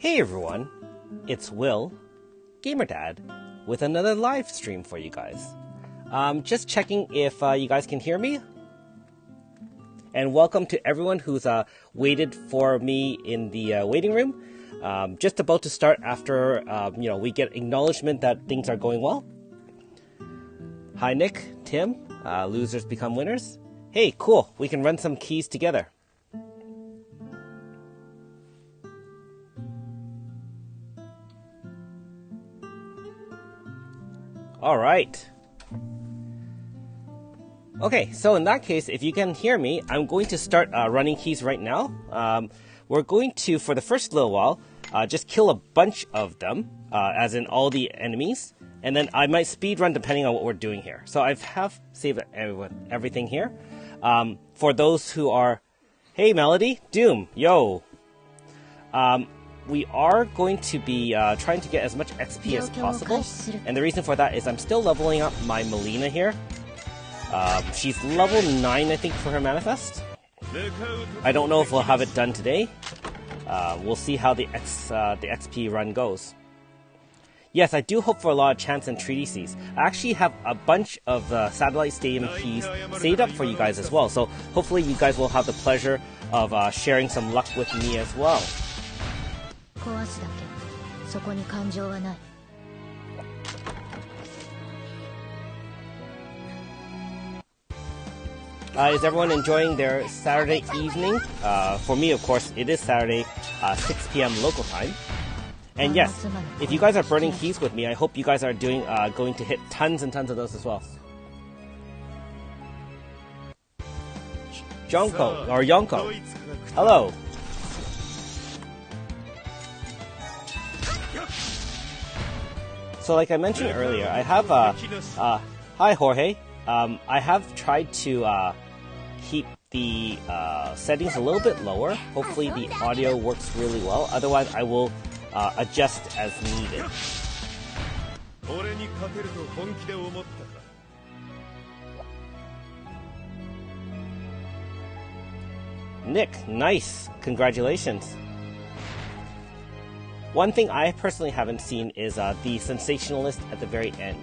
Hey everyone, it's Will, GamerDad, with another live stream for you guys. Just checking if you guys can hear me. And welcome to everyone who's waited for me in the waiting room. Just about to start after we get acknowledgement that things are going well. Hi Nick, Tim, losers become winners. Hey, cool, we can run some keys together. Alright. Okay, so in that case, if you can hear me, I'm going to start running keys right now. We're going to, for the first little while, just kill a bunch of them, as in all the enemies. And then I might speed run depending on what we're doing here. So I have saved everything here. For those who are... Hey, Melody, Doom, yo. We are going to be trying to get as much XP as possible. And the reason for that is I'm still leveling up my Molina here. She's level 9, I think, for her manifest. I don't know if we'll have it done today. We'll see how the XP run goes. Yes, I do hope for a lot of chance and treatises. I actually have a bunch of Satellite Stadium keys saved up for you guys as well. So hopefully you guys will have the pleasure of sharing some luck with me as well. Is everyone enjoying their Saturday evening? For me, of course, it is Saturday, 6 p.m. local time. And yes, if you guys are burning keys with me, I hope you guys are going to hit tons and tons of those as well. Yonko, hello. So like I mentioned earlier, I have hi Jorge. I have tried to keep the settings a little bit lower. Hopefully the audio works really well. Otherwise, I will adjust as needed. Nick, nice. Congratulations. One thing I personally haven't seen is the sensationalist at the very end.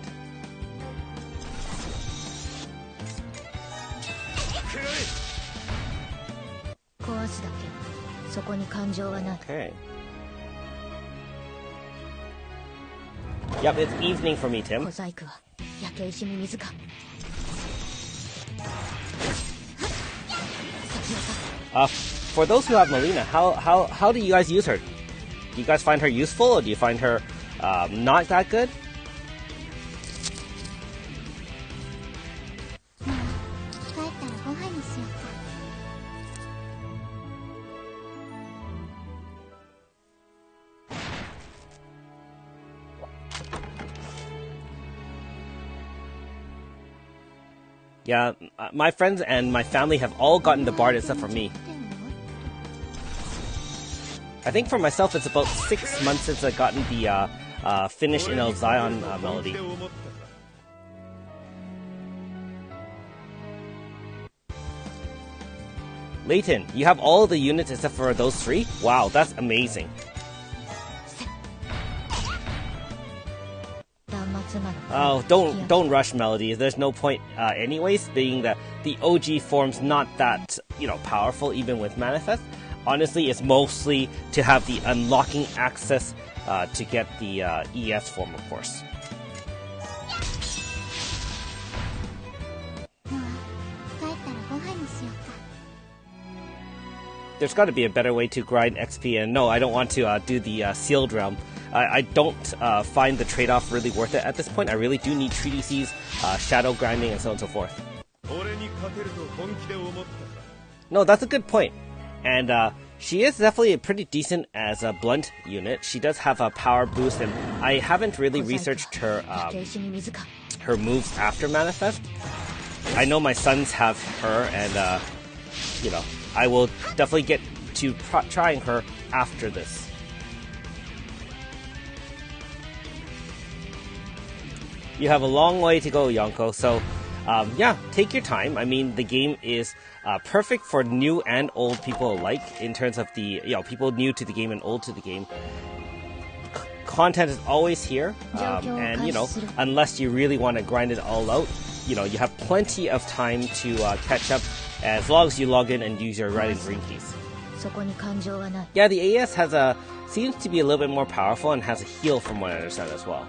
Okay. Yep, it's evening for me, Tim. For those who have Molina, how do you guys use her? Do you guys find her useful, or do you find her not that good? Yeah, my friends and my family have all gotten the Bard except for me. I think for myself it's about 6 months since I've gotten the Finish in El Zion melody. Leighton, you have all the units except for those 3? Wow, that's amazing. Oh, don't rush Melody. There's no point anyways, being that the OG form's not that, powerful even with Manifest. Honestly, it's mostly to have the unlocking access to get the ES form, of course. There's got to be a better way to grind XP, and no, I don't want to do the sealed realm. I don't find the trade-off really worth it at this point. I really do need treatises, shadow grinding, and so on and so forth. No, that's a good point. And she is definitely pretty decent as a blunt unit. She does have a power boost, and I haven't really researched her her moves after Manifest. I know my sons have her, and I will definitely get to trying her after this. You have a long way to go, Yonko, so yeah, take your time. I mean, the game is perfect for new and old people alike in terms of the, people new to the game and old to the game. content is always here, and you know, unless you really want to grind it all out, you know, you have plenty of time to catch up as long as you log in and use your red and green keys. Yeah, the AS has seems to be a little bit more powerful and has a heal from what I understand as well.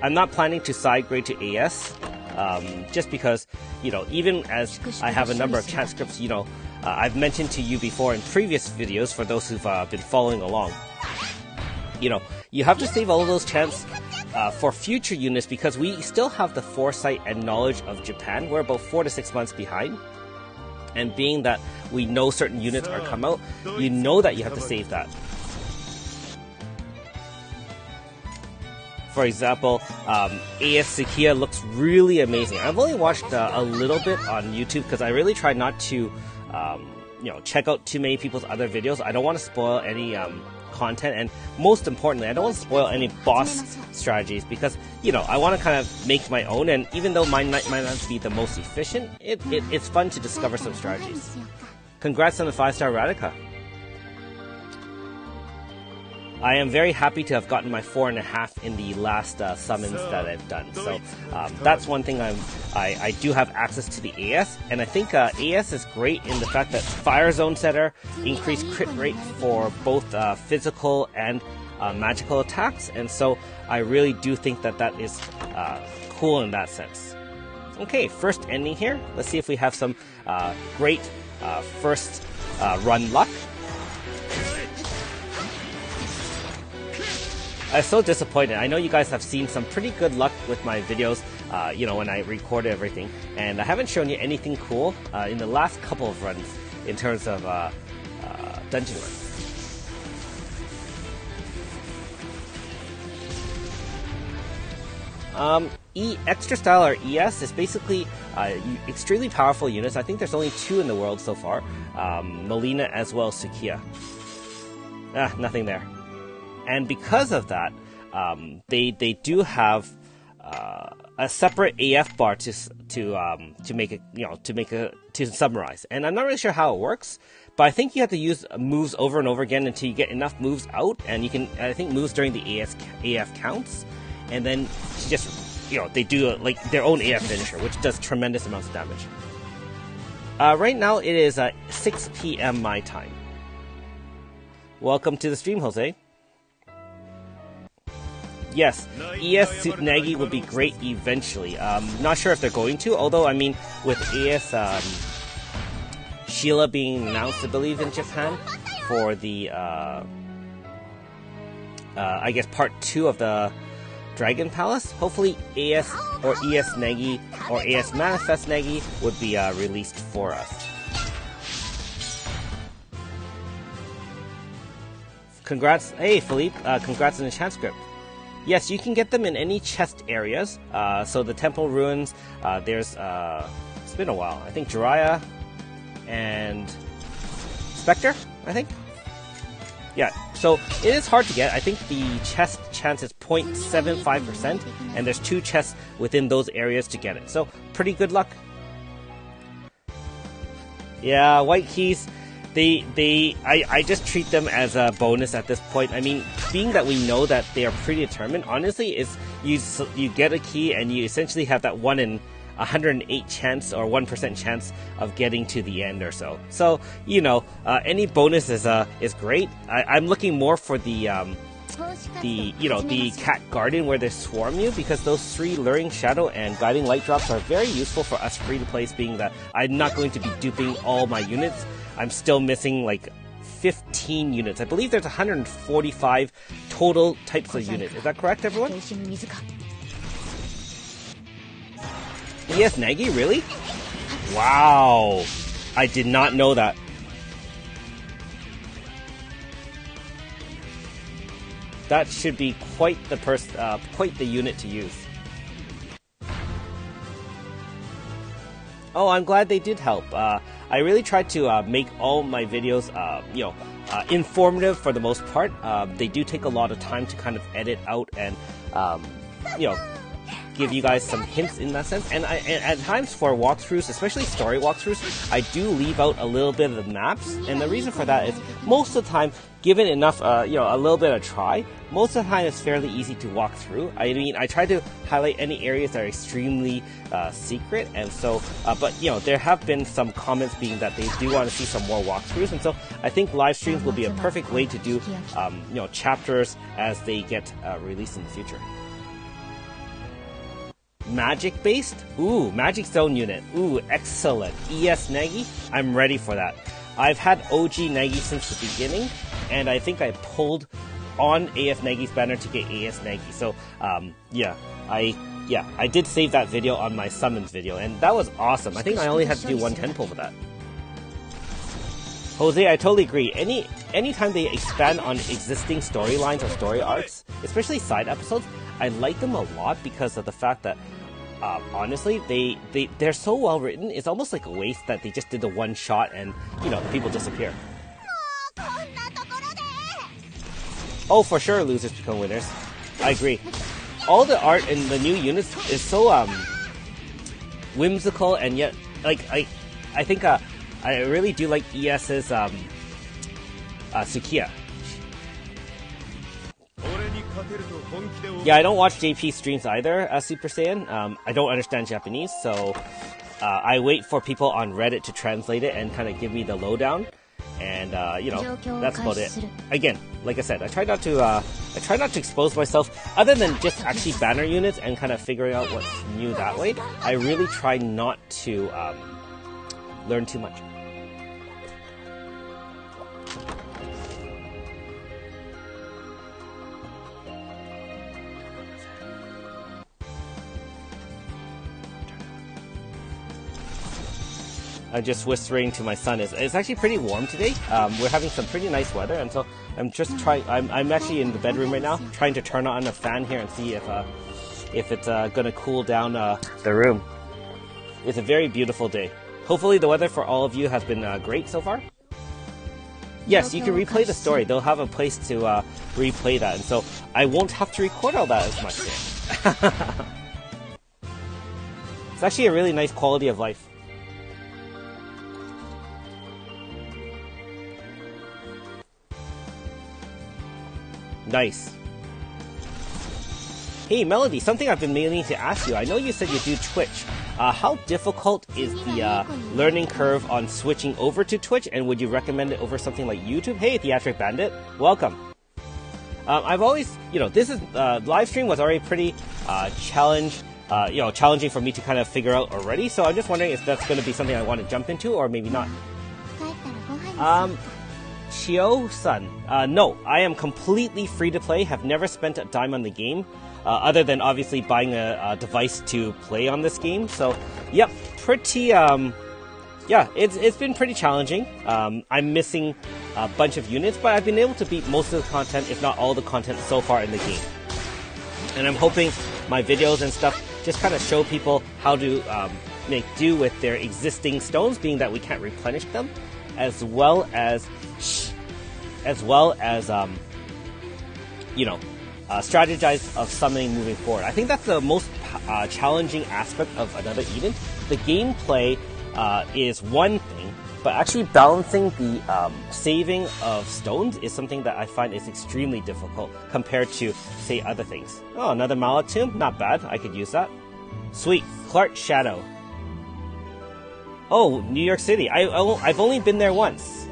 I'm not planning to side grade to AS, just because, you know, even as I have a number of chat scripts, you know, I've mentioned to you before in previous videos, for those who've been following along, you know, you have to save all of those chants for future units because we still have the foresight and knowledge of Japan. We're about 4 to 6 months behind. And being that we know certain units are come out, you know that you have to save that. For example, AS Sakia looks really amazing. I've only watched a little bit on YouTube because I really try not to, you know, check out too many people's other videos. I don't want to spoil any content, and most importantly, I don't want to spoil any boss strategies because, you know, I want to kind of make my own, and even though mine might not be the most efficient, it's fun to discover some strategies. Congrats on the 5-star Radika. I am very happy to have gotten my 4.5 in the last summons that I've done. So that's one thing I do have access to the AS, and I think AS is great in the fact that Fire Zone Setter increased crit rate for both physical and magical attacks, and so I really do think that that is cool in that sense. Okay, first ending here. Let's see if we have some great first run luck. I'm so disappointed. I know you guys have seen some pretty good luck with my videos, you know, when I recorded everything, and I haven't shown you anything cool in the last couple of runs in terms of dungeon runs. Extra Style or ES is basically extremely powerful units. I think there's only 2 in the world so far, Molina as well as Sakia. Nothing there. And because of that, they do have a separate AF bar to make it, you know, to summarize. And I'm not really sure how it works, but I think you have to use moves over and over again until you get enough moves out, and you can, I think, moves during the AF counts, and then just, you know, they do like their own AF finisher, which does tremendous amounts of damage. Right now it is 6 p.m. my time. Welcome to the stream, Jose. Yes, ES Suit Nagi would be great eventually. Not sure if they're going to, although, I mean, with AS Sheila being announced, I believe, in Japan for the, I guess, part 2 of the Dragon Palace, hopefully AS or ES Nagi or AS Manifest Nagi would be released for us. Congrats, hey Philippe, congrats on the chat script. Yes, you can get them in any chest areas. So the temple ruins, there's, it's been a while. I think Jiraiya and Spectre, I think. Yeah, so it is hard to get. I think the chest chance is 0.75%, and there's 2 chests within those areas to get it. So pretty good luck. Yeah, white keys. I just treat them as a bonus at this point. I mean, being that we know that they are predetermined, honestly, is you get a key and you essentially have that 1 in 108 chance or 1% chance of getting to the end or so. So, you know, any bonus is great. I'm looking more for the cat garden where they swarm you, because those 3 luring shadow and guiding light drops are very useful for us free to plays, being that I'm not going to be duping all my units. I'm still missing like 15 units. I believe there's 145 total types of units. Is that correct, everyone? Yes, Nagi, really? Wow, I did not know that. That should be quite the unit to use. Oh, I'm glad they did help. I really tried to make all my videos, informative for the most part. They do take a lot of time to kind of edit out and, give you guys some hints in that sense. And at times for walkthroughs, especially story walkthroughs, I do leave out a little bit of the maps. And the reason for that is most of the time, given enough, a little bit of try, most of the time it's fairly easy to walk through. I mean, I try to highlight any areas that are extremely secret, and so, but there have been some comments being that they do want to see some more walkthroughs, and so I think live streams will be a perfect way to do, chapters as they get released in the future. Magic based? Ooh, Magic Zone unit. Ooh, excellent. ES Nagi? I'm ready for that. I've had OG Nagi since the beginning, and I think I pulled on AS Nagi's banner to get AS Nagi. So, I did save that video on my summons video, and that was awesome. I think I only had to do 110 pull for that. Jose, I totally agree. Anytime they expand on existing storylines or story arcs, especially side episodes, I like them a lot because of the fact that honestly, they're so well written. It's almost like a waste that they just did the one shot and people disappear. Oh, for sure, losers become winners. I agree. All the art in the new units is so whimsical, and yet I think I really do like ES's Sukiya. Yeah, I don't watch JP streams either, Super Saiyan. I don't understand Japanese, so I wait for people on Reddit to translate it and kind of give me the lowdown. And that's about it. Again, like I said, I try not to expose myself other than just actually banner units and kind of figuring out what's new that way. I really try not to learn too much. I'm just whispering to my son. It's actually pretty warm today. We're having some pretty nice weather, and so I'm just trying. I'm actually in the bedroom right now, trying to turn on a fan here and see if it's gonna cool down the room. It's a very beautiful day. Hopefully, the weather for all of you has been great so far. Yes, you can replay the story. They'll have a place to replay that, and so I won't have to record all that as much today. It's actually a really nice quality of life. Nice. Hey Melody, something I've been meaning to ask you. I know you said you do Twitch. How difficult is the learning curve on switching over to Twitch, and would you recommend it over something like YouTube? Hey, Theatric Bandit, welcome. I've always, this is live stream was already pretty challenging for me to kind of figure out already. So I'm just wondering if that's going to be something I want to jump into, or maybe not. Chio-san, no, I am completely free to play, have never spent a dime on the game, other than obviously buying a device to play on this game. So, yep, pretty, it's been pretty challenging. I'm missing a bunch of units, but I've been able to beat most of the content, if not all the content so far in the game. And I'm hoping my videos and stuff just kind of show people how to make do with their existing stones, being that we can't replenish them, as well as strategize of summoning moving forward. I think that's the most challenging aspect of Another Eden. The gameplay is one thing, but actually balancing the saving of stones is something that I find is extremely difficult compared to, say, other things. Oh, another Malak tomb? Not bad. I could use that. Sweet. Clark Shadow. Oh, New York City. I've only been there once.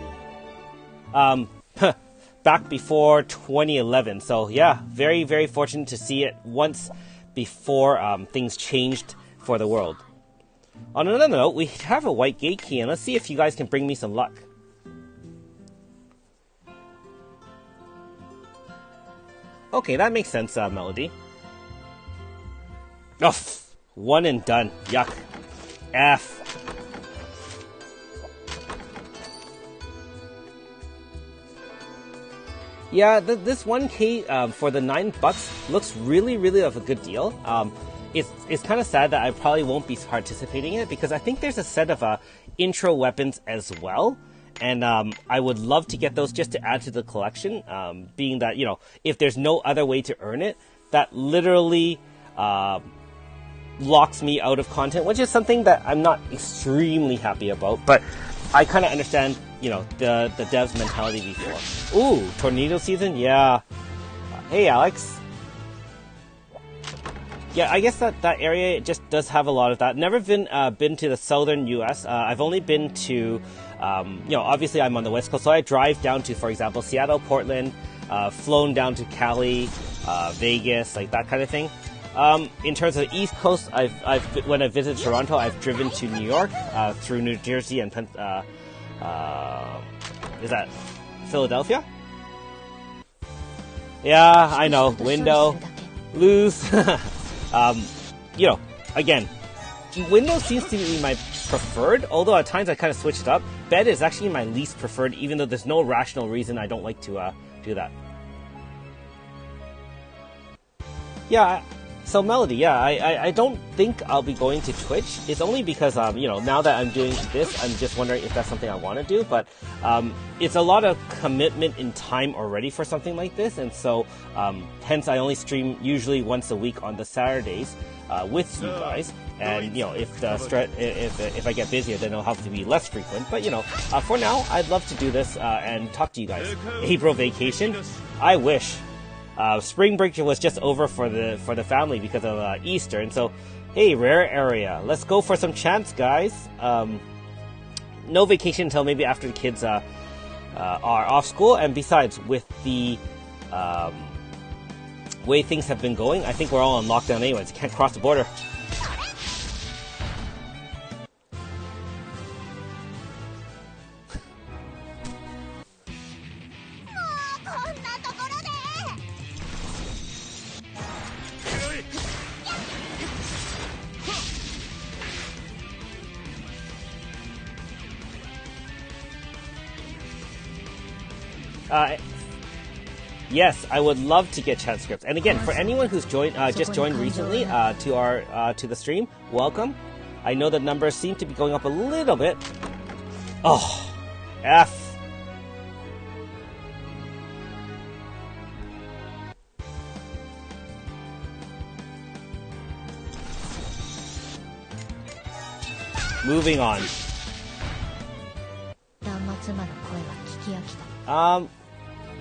Back before 2011. So yeah, very, very fortunate to see it once before things changed for the world. On another note, we have a white gate key, and let's see if you guys can bring me some luck. Okay, that makes sense, Melody. Oh, one and done. Yuck. F. Yeah, this 1K for the $9 looks really, really of a good deal. It's kind of sad that I probably won't be participating in it because I think there's a set of intro weapons as well. And I would love to get those just to add to the collection, being that, if there's no other way to earn it, that literally locks me out of content, which is something that I'm not extremely happy about, but I kind of understand, you know, the devs' mentality before. Ooh, tornado season? Yeah. Hey, Alex. Yeah, I guess that area just does have a lot of that. Never been to the southern U.S. I've only been to, you know, obviously I'm on the West Coast, so I drive down to, for example, Seattle, Portland, flown down to Cali, Vegas, like that kind of thing. In terms of the East Coast, when I visited Toronto, I've driven to New York, through New Jersey and is that Philadelphia? Yeah, I know. Window, lose. You know, again, Windows seems to be my preferred, although at times I kind of switched up. Bed is actually my least preferred, even though there's no rational reason I don't like to do that. Yeah, so Melody, yeah, I don't think I'll be going to Twitch. It's only because, you know, now that I'm doing this, I'm just wondering if that's something I want to do. But it's a lot of commitment in time already for something like this. And so, hence, I only stream usually once a week on the Saturdays with you guys. And, you know, if I get busier, then it'll have to be less frequent. But, you know, for now, I'd love to do this and talk to you guys. April vacation? I wish. Spring break was just over for the family because of Easter, and so, hey, rare area, let's go for some chants, guys. No vacation until maybe after the kids are off school, and besides, with the way things have been going, I think we're all on lockdown anyways. Can't cross the border. Yes, I would love to get chat scripts. And again, for anyone who's just joined recently to the stream, welcome. I know the numbers seem to be going up a little bit. Oh, F. Moving on.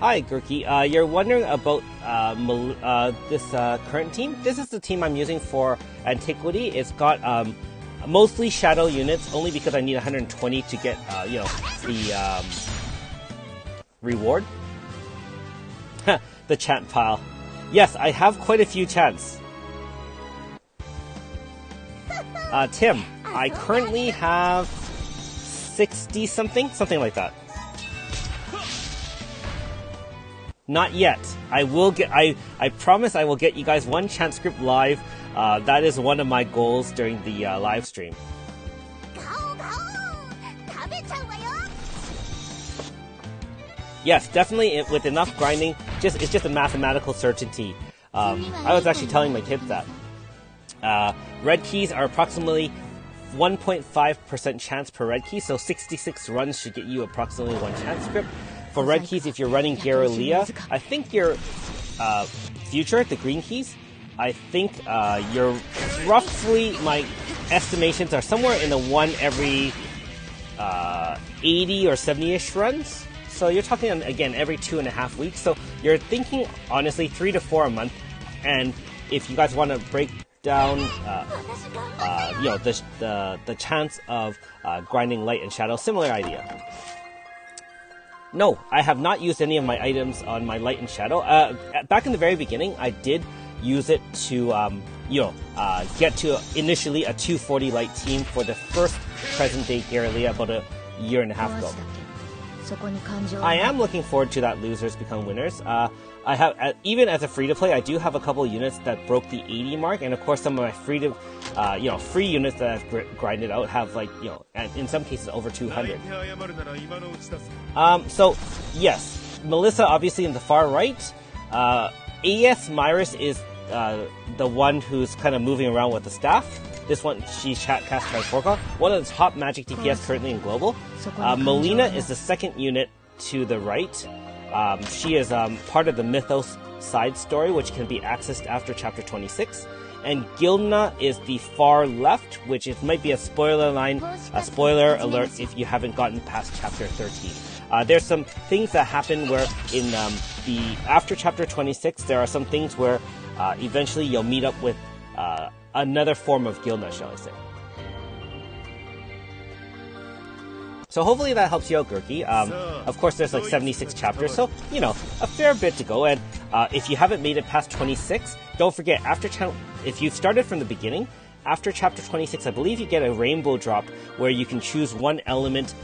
Hi, Gurki. You're wondering about this current team? This is the team I'm using for Antiquity. It's got mostly shadow units, only because I need 120 to get you know, the reward. The chant pile. Yes, I have quite a few chants. Tim, I currently have 60 something like that. Not yet. I will get. I promise I will get you guys one chant script live. That is one of my goals during the live stream. Yes, definitely. With enough grinding, it's just a mathematical certainty. I was actually telling my kids that red keys are approximately 1.5% chance per red key, so 66 runs should get you approximately one chant script. For red keys, if you're running Guerrilla, I think your future, the green keys, I think you're roughly, my estimations are somewhere in the one every 80 or 70-ish runs. So you're talking, again, every 2.5 weeks. So you're thinking, honestly, 3 to 4 a month. And if you guys want to break down, you know, the chance of grinding light and shadow, similar idea. No, I have not used any of my items on my light and shadow. Back in the very beginning, I did use it to, you know, get to initially a 240 light team for the first present-day Guerrilla about a year and a half ago. I am looking forward to that losers become winners. I have, even as a free-to-play, I do have a couple units that broke the 80 mark, and of course some of my free units that I've grinded out have, like, you know, and in some cases over 200. So yes, Melissa obviously in the far right. AS Myris is the one who's kind of moving around with the staff. This one, she cast Transforca, one of the top magic DPS currently in global. Molina is the second unit to the right. She is part of the Mythos side story, which can be accessed after chapter 26. and Gilna is the far left, which it might be a spoiler alert if you haven't gotten past chapter 13. There's some things that happen where in after chapter 26, there are some things where eventually you'll meet up with another form of Gilna, shall I say. So hopefully that helps you out, Gurki. Of course, there's like 76 chapters, so, you know, a fair bit to go. And if you haven't made it past 26, don't forget, if you've started from the beginning, after chapter 26, I believe you get a rainbow drop where you can choose one element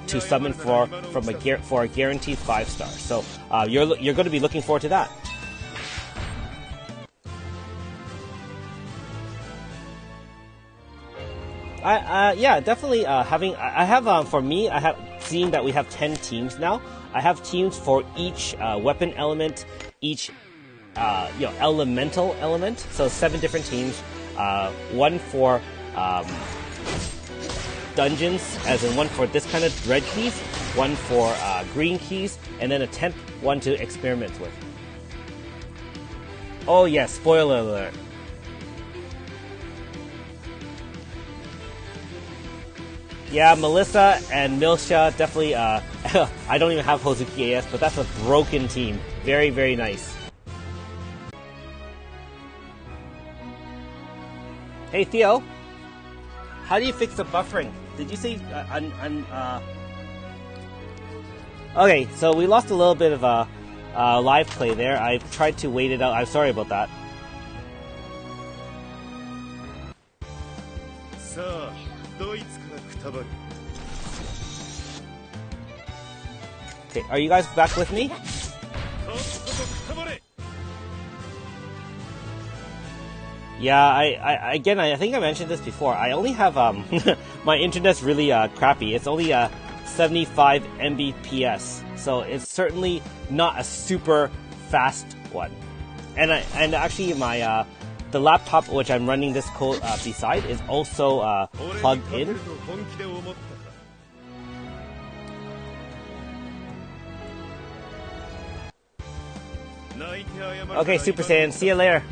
to summon for a guaranteed 5-star. So you're going to be looking forward to that. Yeah, definitely. For me, I have seen that we have 10 teams now. I have teams for each weapon element, each elemental element. So 7 different teams. One for dungeons, as in one for this kind of red keys, one for green keys, and then a 10th one to experiment with. Oh yes, spoiler alert. Yeah, Melissa and Milsha definitely, I don't even have Hozuki AS, but that's a broken team. Very, very nice. Hey Theo, how do you fix the buffering? Did you say, Okay, so we lost a little bit of live play there. I tried to wait it out. I'm sorry about that. Okay, are you guys back with me? Yeah, I think I mentioned this before. I only have my internet's really crappy. It's only 75 Mbps, so it's certainly not a super fast one. And actually my the laptop which I'm running this code beside is also plugged in. Okay, Super Saiyan, see you later.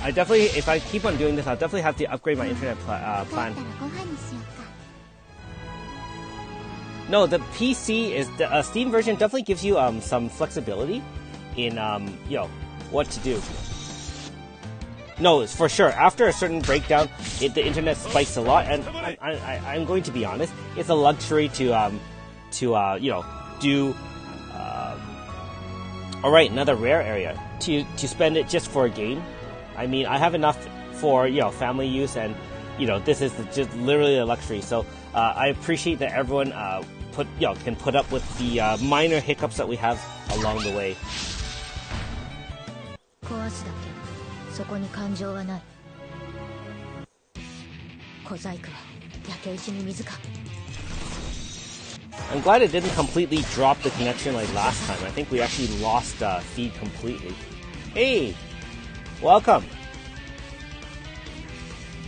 I definitely, if I keep on doing this, I'll definitely have to upgrade my internet plan. No, the PC is the Steam version definitely gives you some flexibility in what to do. No, it's for sure. After a certain breakdown, the internet spikes a lot, and I'm going to be honest, it's a luxury to do. All right, another rare area to spend it just for a game. I mean, I have enough for family use, and this is just literally a luxury. So I appreciate that everyone can put up with the minor hiccups that we have along the way. I'm glad it didn't completely drop the connection like last time. I think we actually lost feed completely. Hey! Welcome.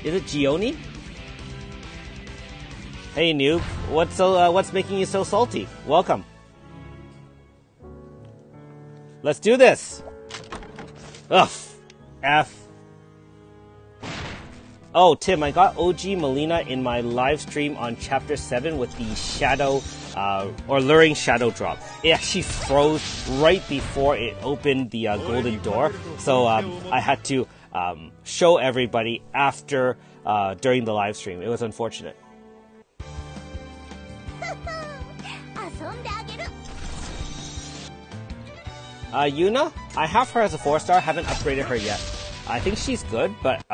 Is it Gioni? Hey noob, what's making you so salty? Welcome. Let's do this. Ugh. F. Oh, Tim, I got OG Molina in my live stream on chapter 7 with the shadow or luring shadow drop. It actually froze right before it opened the golden door, so I had to show everybody after during the live stream. It was unfortunate. Yuna, I have her as a 4-star. Haven't upgraded her yet. I think she's good, but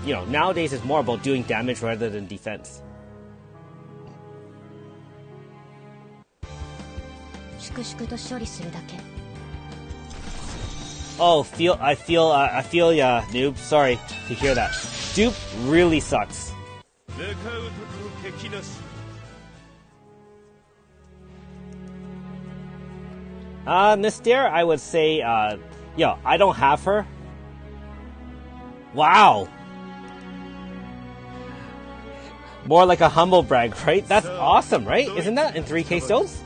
nowadays it's more about doing damage rather than defense. Oh, I feel ya, noob. Sorry to hear that. Dupe really sucks. Mystere, I would say, I don't have her. Wow. More like a humble brag, right? That's awesome, right? Isn't that in 3K stones?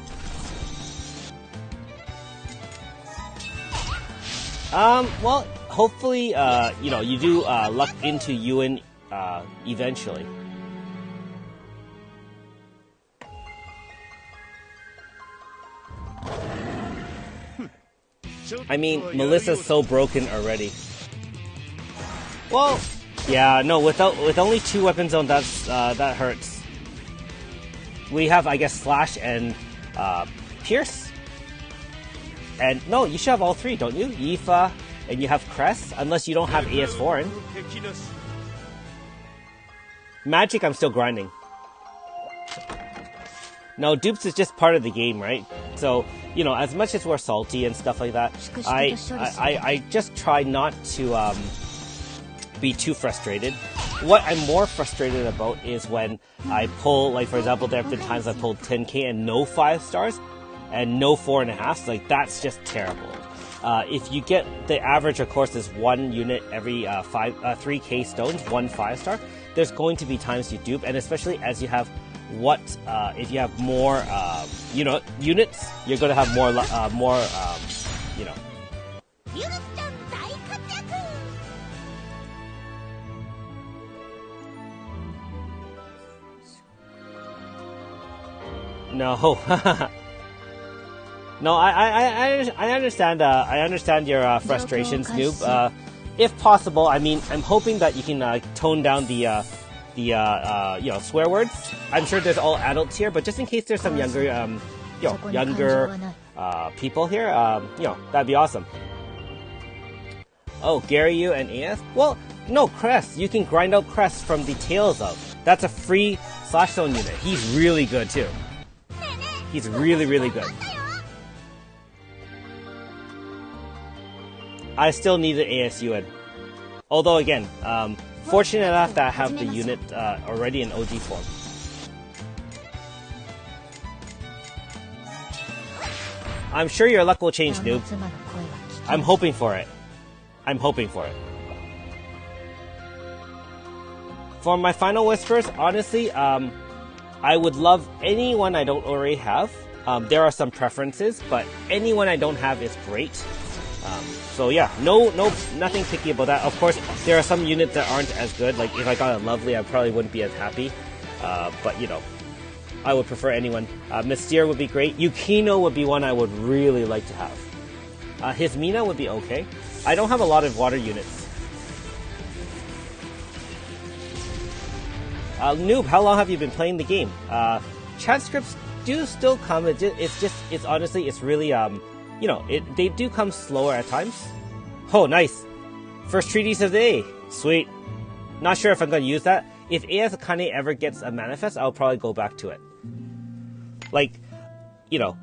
Well, hopefully, you know, you do luck into Ewan eventually. I mean, Melissa's so broken already. Well, yeah, no, with only 2 weapon zones, that hurts. We have, I guess, Slash and Pierce. And no, you should have all 3, don't you? Yifa, and you have Crest, unless you don't have AS Foreign. Magic, I'm still grinding. No, dupes is just part of the game, right? So, you know, as much as we're salty and stuff like that, I just try not to be too frustrated. What I'm more frustrated about is when I pull, like for example, there have been times I pulled 10k and no 5 stars and no 4.5. Like that's just terrible. If you get the average, of course, is 1 unit every 3k stones, 1 5-star. There's going to be times you dupe, and especially as you have if you have more units, you're going to have more you know. No, no, I understand. I understand your frustrations, Noob. If possible, I mean, I'm hoping that you can tone down the you know, swear words. I'm sure there's all adults here, but just in case there's some younger you know, younger people here, you know, that'd be awesome. Oh, Gary, you and AS? Well, no, Crest. You can grind out Crest from the Tails of. That's a free Slash Zone unit. He's really good too. He's really, really good. I still need the ASUN. Although again, fortunate enough that I have the unit already in OG form. I'm sure your luck will change, Noob. I'm hoping for it. I'm hoping for it. For my final whispers, honestly, I would love anyone I don't already have. There are some preferences, but anyone I don't have is great. So yeah, nothing picky about that. Of course, there are some units that aren't as good. Like if I got a Lovely, I probably wouldn't be as happy. But you know, I would prefer anyone. Mystere would be great. Yukino would be one I would really like to have. His Mina would be okay. I don't have a lot of water units. Noob, how long have you been playing the game? Chat scripts do still come. It's honestly, it's really, you know, they do come slower at times. Oh, nice. First treaties of the day. Sweet. Not sure if I'm going to use that. If AS Akane ever gets a manifest, I'll probably go back to it. Like, you know,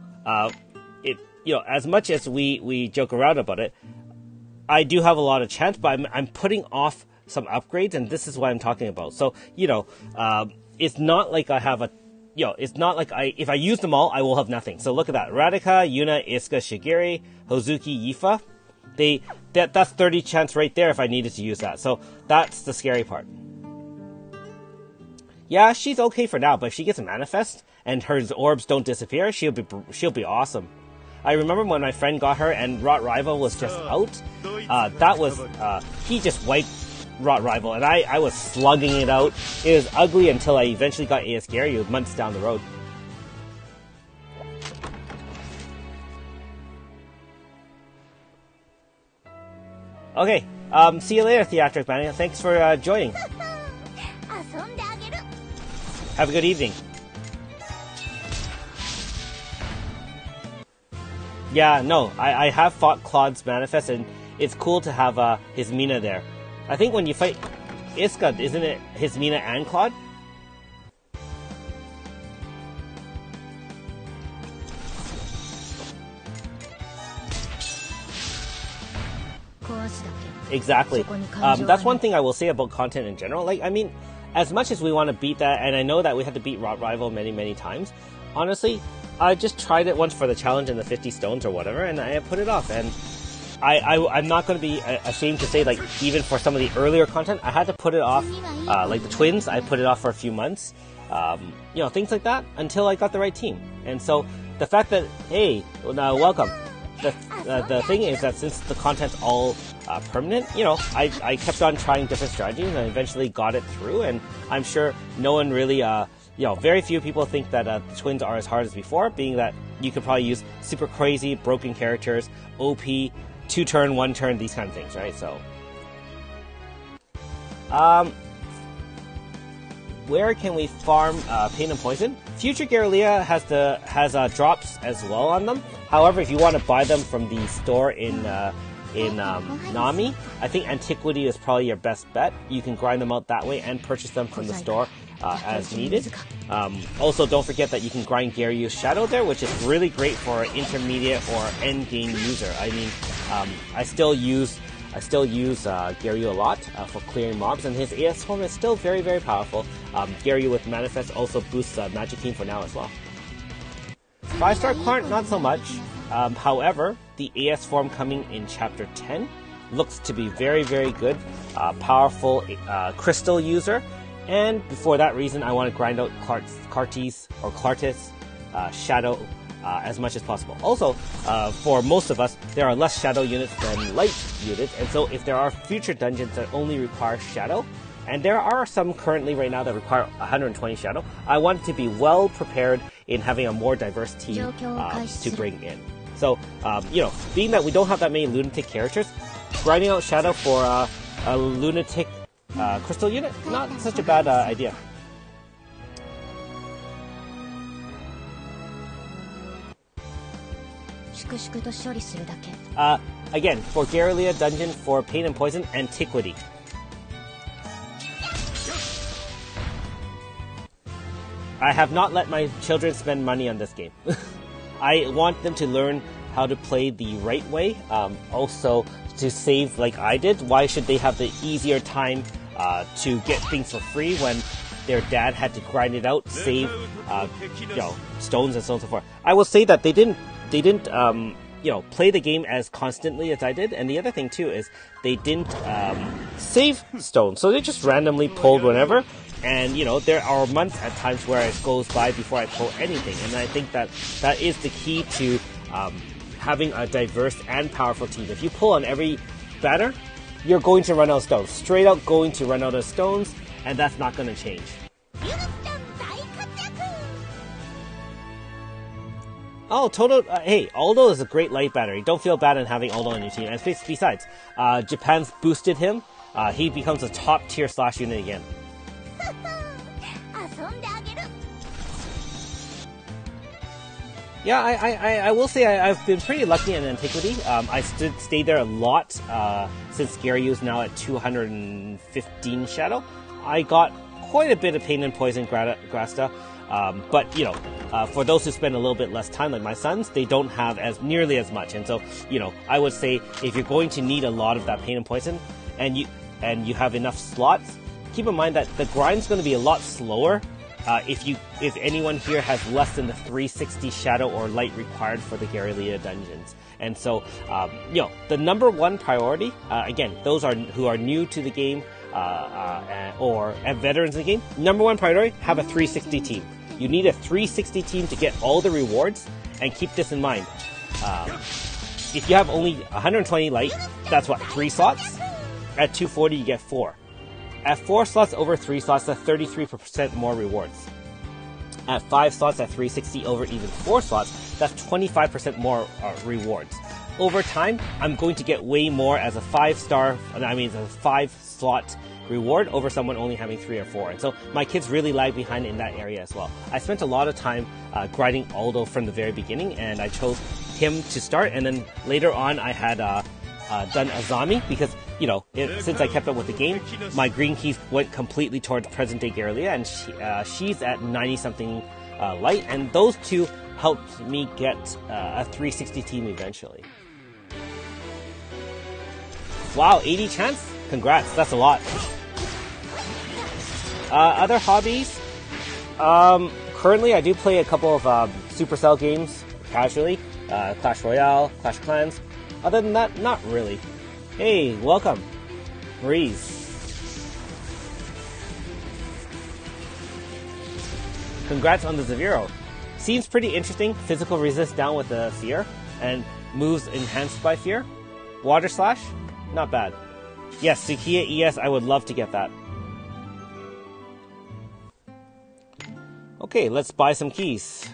you know, as much as we joke around about it, I do have a lot of chance, but I'm putting off some upgrades, and this is what I'm talking about. So, you know, it's not like I have a, you know, it's not like if I use them all, I will have nothing. So look at that. Radika, Yuna, Isuka, Shigeri, Hozuki, Yifa. That's 30 chance right there if I needed to use that. So that's the scary part. Yeah, she's okay for now, but if she gets a manifest and her orbs don't disappear, she'll be awesome. I remember when my friend got her and Rot Rival was just out. That was he just wiped Rot Rival, and I was slugging it out. It was ugly until I eventually got AS Gary months down the road. Okay, see you later, Theatric Man. Thanks for joining. Have a good evening. Yeah, no, I have fought Claude's manifest, and it's cool to have his Mina there. I think when you fight Isuka, isn't it his Mina and Claude? Exactly. That's one thing I will say about content in general. Like, I mean, as much as we want to beat that, and I know that we had to beat Rot Rival many, many times, honestly, I just tried it once for the challenge and the 50 stones or whatever, and I put it off. And I'm not going to be ashamed to say, like, even for some of the earlier content, I had to put it off. Like the twins, I put it off for a few months. You know, things like that until I got the right team. And so the fact that, hey, welcome. The the thing is that since the content's all permanent, you know, I kept on trying different strategies and eventually got it through. And I'm sure no one really, you know, very few people think that twins are as hard as before, being that you could probably use super crazy, broken characters, OP, 2-turn, 1-turn, these kind of things, right? So, where can we farm Pain and Poison? Future Garrelia has drops as well on them. However, if you want to buy them from the store in Nami, I think Antiquity is probably your best bet. You can grind them out that way and purchase them from the store as needed. Also, don't forget that you can grind Garyu's Shadow there, which is really great for an intermediate or end game user. I mean, I still use Garyu a lot for clearing mobs, and his AS form is still very, very powerful. Garyu with Manifest also boosts Magic Team for now as well. 5-star Clark, not so much. However, the AS form coming in Chapter 10 looks to be very, very good. Powerful Crystal user. And for that reason, I want to grind out Clartis Shadow as much as possible. Also, for most of us, there are less Shadow units than Light units, and so if there are future dungeons that only require Shadow, and there are some currently right now that require 120 Shadow, I want to be well prepared in having a more diverse team to bring in. So, you know, being that we don't have that many Lunatic characters, grinding out Shadow for a Lunatic Crystal unit, not such a bad idea. Again, for Garrelia Dungeon for Pain and Poison, Antiquity. I have not let my children spend money on this game. I want them to learn how to play the right way, also to save like I did. Why should they have the easier time to get things for free when their dad had to grind it out, save you know, stones and so on and so forth? I will say that they didn't you know, play the game as constantly as I did, and the other thing too is they didn't save stones, so they just randomly pulled whenever. And you know, there are months at times where it goes by before I pull anything, and I think that is the key to having a diverse and powerful team. If you pull on every banner, you're going to run out of stones. Straight out going to run out of stones, and that's not going to change. Oh, Toto, hey, Aldo is a great light battery. Don't feel bad in having Aldo on your team. And besides, Japan's boosted him. He becomes a top tier slash unit again. Yeah, I will say I've been pretty lucky in Antiquity. I stayed there a lot since Garyu's now at 215 Shadow. I got quite a bit of Pain and Poison Grasta. But, you know, for those who spend a little bit less time, like my sons, they don't have nearly as much. And so, you know, I would say if you're going to need a lot of that Pain and Poison and you have enough slots, keep in mind that the grind's going to be a lot slower if anyone here has less than the 360 Shadow or Light required for the Garrelia dungeons. And so, you know, the number one priority, again, those who are new to the game or veterans in the game, number one priority, have a 360 team. You need a 360 team to get all the rewards, and keep this in mind. If you have only 120 Light, that's what, 3 slots? At 240, you get 4. At 4 slots over 3 slots, that's 33% more rewards. At 5 slots at 360 over even 4 slots, that's 25% more rewards. Over time, I'm going to get way more as a 5-star, I mean, as a 5-slot reward over someone only having 3 or 4. And so my kids really lag behind in that area as well. I spent a lot of time grinding Aldo from the very beginning, and I chose him to start. And then later on, I had done Azami because, you know, since I kept up with the game, my green keys went completely towards present-day Garrelia, and she's at 90-something Light, and those two helped me get a 360 team eventually. Wow, 80 chance? Congrats, that's a lot. Other hobbies? Currently I do play a couple of Supercell games casually. Clash Royale, Clash Clans. Other than that, not really. Hey, welcome. Maurice. Congrats on the Zaviro. Seems pretty interesting. Physical resist down with the Seer. And moves enhanced by fear. Water Slash, not bad. Yes, Sukiya ES, I would love to get that. Okay, let's buy some keys.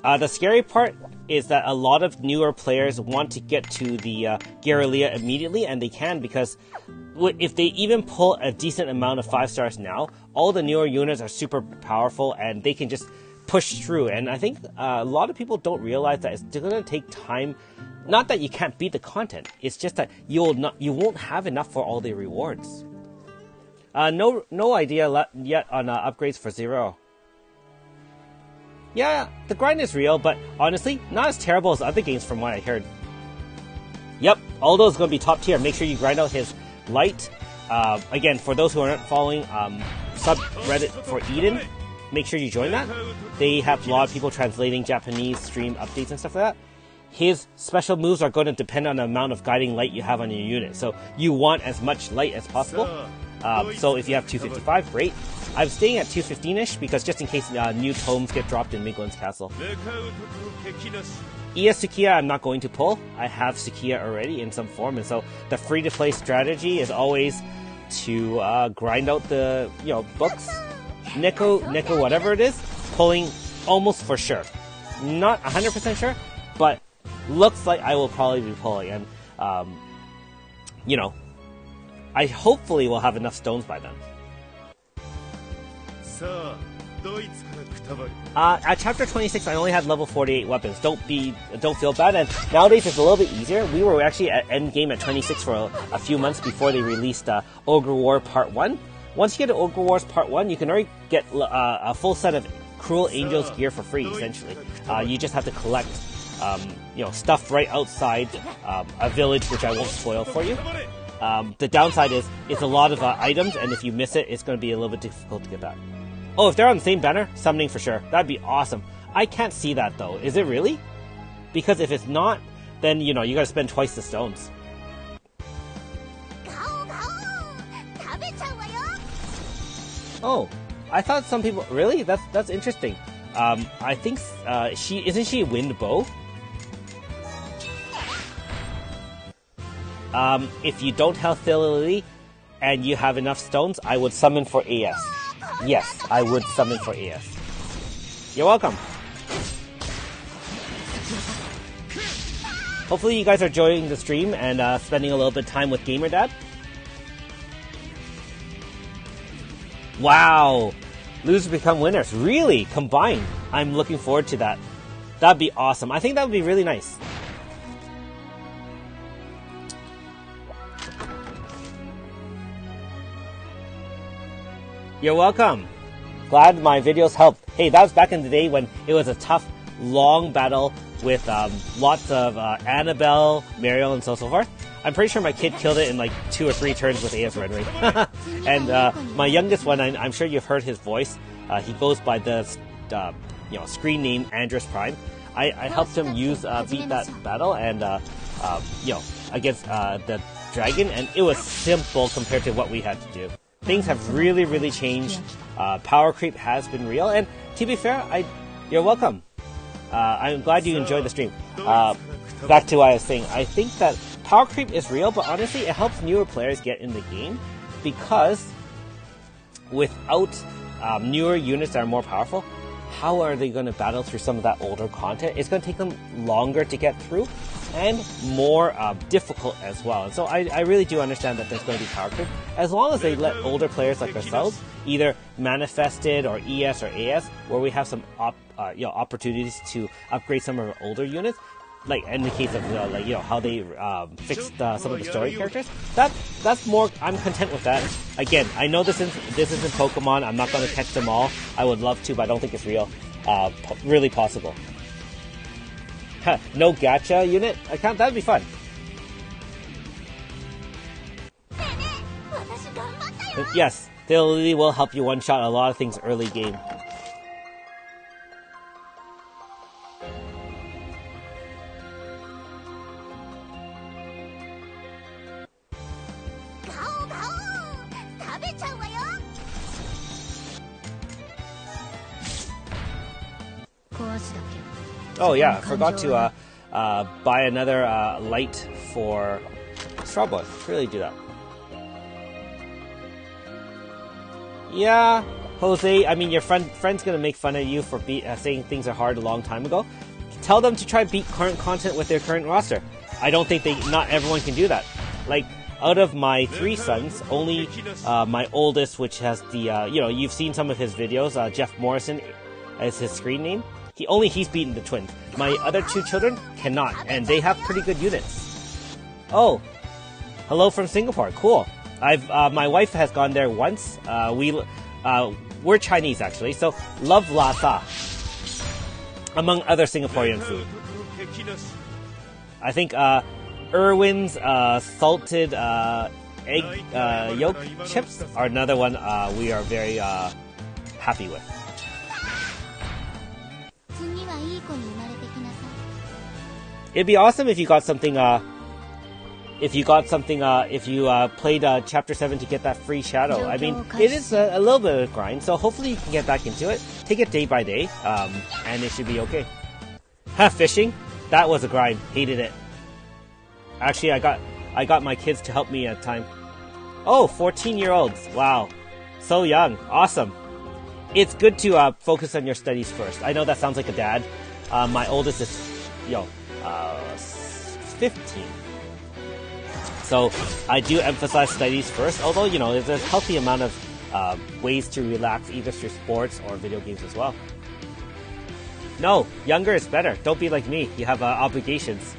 The scary part is that a lot of newer players want to get to the Guerrilla immediately, and they can because if they even pull a decent amount of 5 stars now, all the newer units are super powerful and they can just push through. And I think a lot of people don't realize that it's going to take time. Not that you can't beat the content, it's just that you won't have enough for all the rewards. No idea yet on upgrades for Zero. Yeah, the grind is real, but honestly, not as terrible as other games from what I heard. Yep, Aldo's going to be top tier. Make sure you grind out his light. Again, for those who aren't following subreddit for Eden, make sure you join that. They have a lot of people translating Japanese stream updates and stuff like that. His special moves are going to depend on the amount of guiding light you have on your unit. So you want as much light as possible. So if you have 255, great. I'm staying at 215-ish because just in case new tomes get dropped in Miglin's castle. ES Sukiya I'm not going to pull. I have Sukiya already in some form, and so the free-to-play strategy is always to grind out the books. Neko, whatever it is, pulling almost for sure. Not 100% sure, but looks like I will probably be pulling, and I hopefully will have enough stones by then. At chapter 26, I only had level 48 weapons. Don't feel bad. And nowadays it's a little bit easier. We were actually at end game at 26 for a few months before they released Ogre War Part 1. Once you get to Ogre Wars Part 1, you can already get a full set of Cruel Angel's gear for free, essentially. You just have to collect stuff right outside a village, which I won't spoil for you. The downside is it's a lot of items, and if you miss it, it's going to be a little bit difficult to get that. Oh, if they're on the same banner, summoning for sure. That'd be awesome. I can't see that though. Is it really? Because if it's not, then you gotta spend twice the stones. Oh, I thought some people really? That's interesting. I think isn't she Wind Bow? If you don't have Lily and you have enough stones, I would summon for AS. Yes, I would summon for AS. You're welcome. Hopefully you guys are enjoying the stream and spending a little bit of time with Gamer Dad. Wow! Losers become winners. Really? Combined. I'm looking forward to that. That'd be awesome. I think that would be really nice. You're welcome. Glad my videos helped. Hey, that was back in the day when it was a tough, long battle with lots of Annabelle, Mariel, and so forth. I'm pretty sure my kid killed it in like 2 or 3 turns with AS Red Ring. And my youngest one, I'm sure you've heard his voice. He goes by the screen name Andrus Prime. I helped him beat that battle and against the dragon, and it was simple compared to what we had to do. Things have really, really changed. Power creep has been real, and to be fair, you're welcome. I'm glad you enjoyed the stream. Back to what I was saying, I think that power creep is real, but honestly, it helps newer players get in the game because without newer units that are more powerful, how are they going to battle through some of that older content? It's going to take them longer to get through and more difficult as well. And so I really do understand that there's going to be power creep. As long as they let older players like ourselves, either Manifested or ES or AS, where we have some opportunities to upgrade some of our older units, like in the case of how they fixed some of the story characters, that's more. I'm content with that. Again, I know this isn't Pokemon. I'm not going to catch them all. I would love to, but I don't think it's really possible. No gacha unit account? That'd be fun. Yes, Lily will help you one-shot a lot of things early game. Oh yeah, forgot to buy another light for Straw Boy. Really do that. Yeah, Jose, I mean, your friend's gonna make fun of you for saying things are hard a long time ago. Tell them to try beat current content with their current roster. I don't think not everyone can do that. Like, out of my 3 sons, only my oldest, which has the, you've seen some of his videos, Jeff Morrison as his screen name. He's beaten the twins. My other 2 children cannot, and they have pretty good units. Oh, hello from Singapore. Cool. My wife has gone there once. We're Chinese actually, so love lasa, among other Singaporean food. I think Irwin's salted egg yolk chips are another one we are very happy with. It'd be awesome if you got something. If you played Chapter 7 to get that free shadow. I mean, it is a little bit of a grind, so hopefully you can get back into it. Take it day by day, and it should be okay. Fishing? That was a grind. Hated it. Actually, I got my kids to help me at time. Oh, 14-year-olds. Wow. So young. Awesome. It's good to focus on your studies first. I know that sounds like a dad. My oldest is, 15. So I do emphasize studies first, although, there's a healthy amount of ways to relax either through sports or video games as well. No, younger is better. Don't be like me. You have obligations.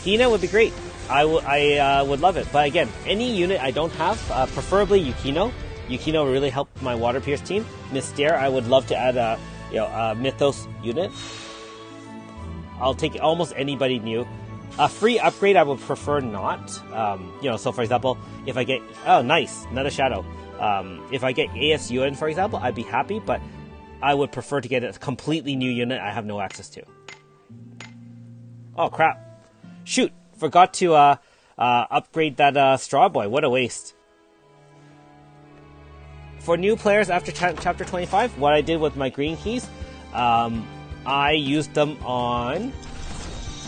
Hina would be great. I would love it. But again, any unit I don't have, preferably Yukino. Yukino really helped my Water Pierce team. Mystere, I would love to add a Mythos unit. I'll take almost anybody new. A free upgrade I would prefer not. So for example, if I get... Oh, nice. Another shadow. If I get ASUN, for example, I'd be happy, but I would prefer to get a completely new unit I have no access to. Oh, crap. Shoot. Forgot to upgrade that Straw Boy. What a waste. For new players after Chapter 25, what I did with my green keys, I used them on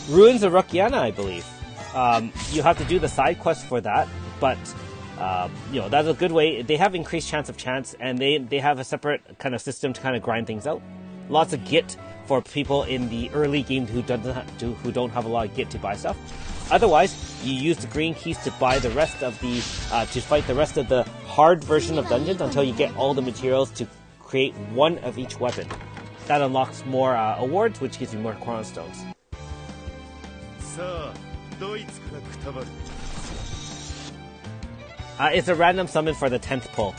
Ruins of Rukiana, I believe. You have to do the side quest for that, but that's a good way. They have increased chance of chance, and they have a separate kind of system to kind of grind things out. Lots of Git for people in the early game who don't have a lot of Git to buy stuff. Otherwise, you use the green keys to buy the rest of the to fight the rest of the hard version of dungeons until you get all the materials to create one of each weapon. That unlocks more awards, which gives you more chronostones. It's a random summon for the 10th pull.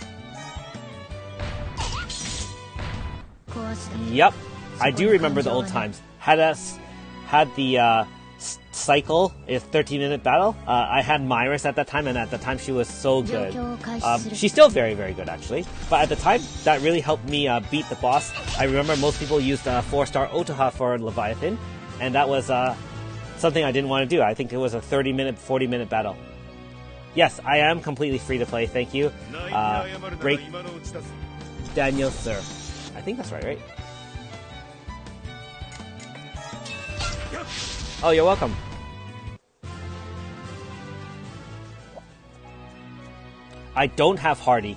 Yep, I do remember the old times. Had the cycle, is 13-minute battle. I had Myris at that time, and at the time she was so good. She's still very, very good actually. But at the time, that really helped me beat the boss. I remember most people used 4-star Otaha for Leviathan, and that was something I didn't want to do. I think it was a 30-minute, 40-minute battle. Yes, I am completely free to play, thank you. Break Daniel Sir. I think that's right? Oh, you're welcome. I don't have Hardy.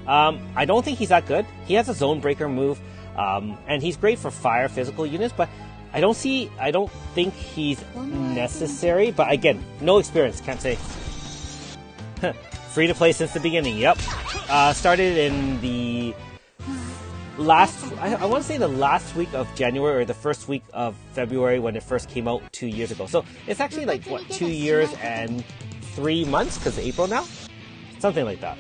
I don't think he's that good. He has a Zone Breaker move, and he's great for fire physical units, but I don't think he's necessary. But again, no experience, can't say. Free to play since the beginning, yep. Started in the I want to say the last week of January or the first week of February when it first came out 2 years ago. So it's actually like, 2 years and 3 months because April now? Something like that.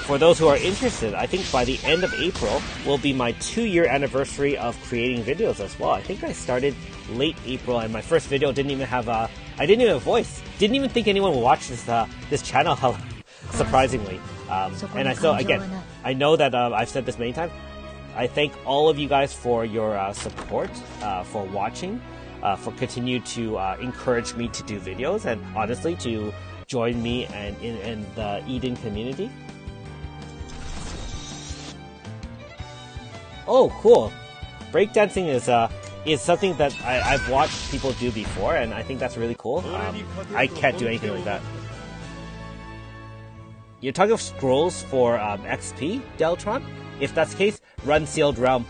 For those who are interested, I think by the end of April will be my 2-year anniversary of creating videos as well. I think I started late April and my first video didn't even have I didn't even have a voice. Didn't even think anyone would watch this channel, surprisingly. And I know that I've said this many times. I thank all of you guys for your support, for watching, for continue to encourage me to do videos, and honestly to join me in the Eden community. Oh, cool. Breakdancing is something that I've watched people do before, and I think that's really cool. I can't do anything like that. You're talking of scrolls for XP, Deltron? If that's the case, run Sealed Realm.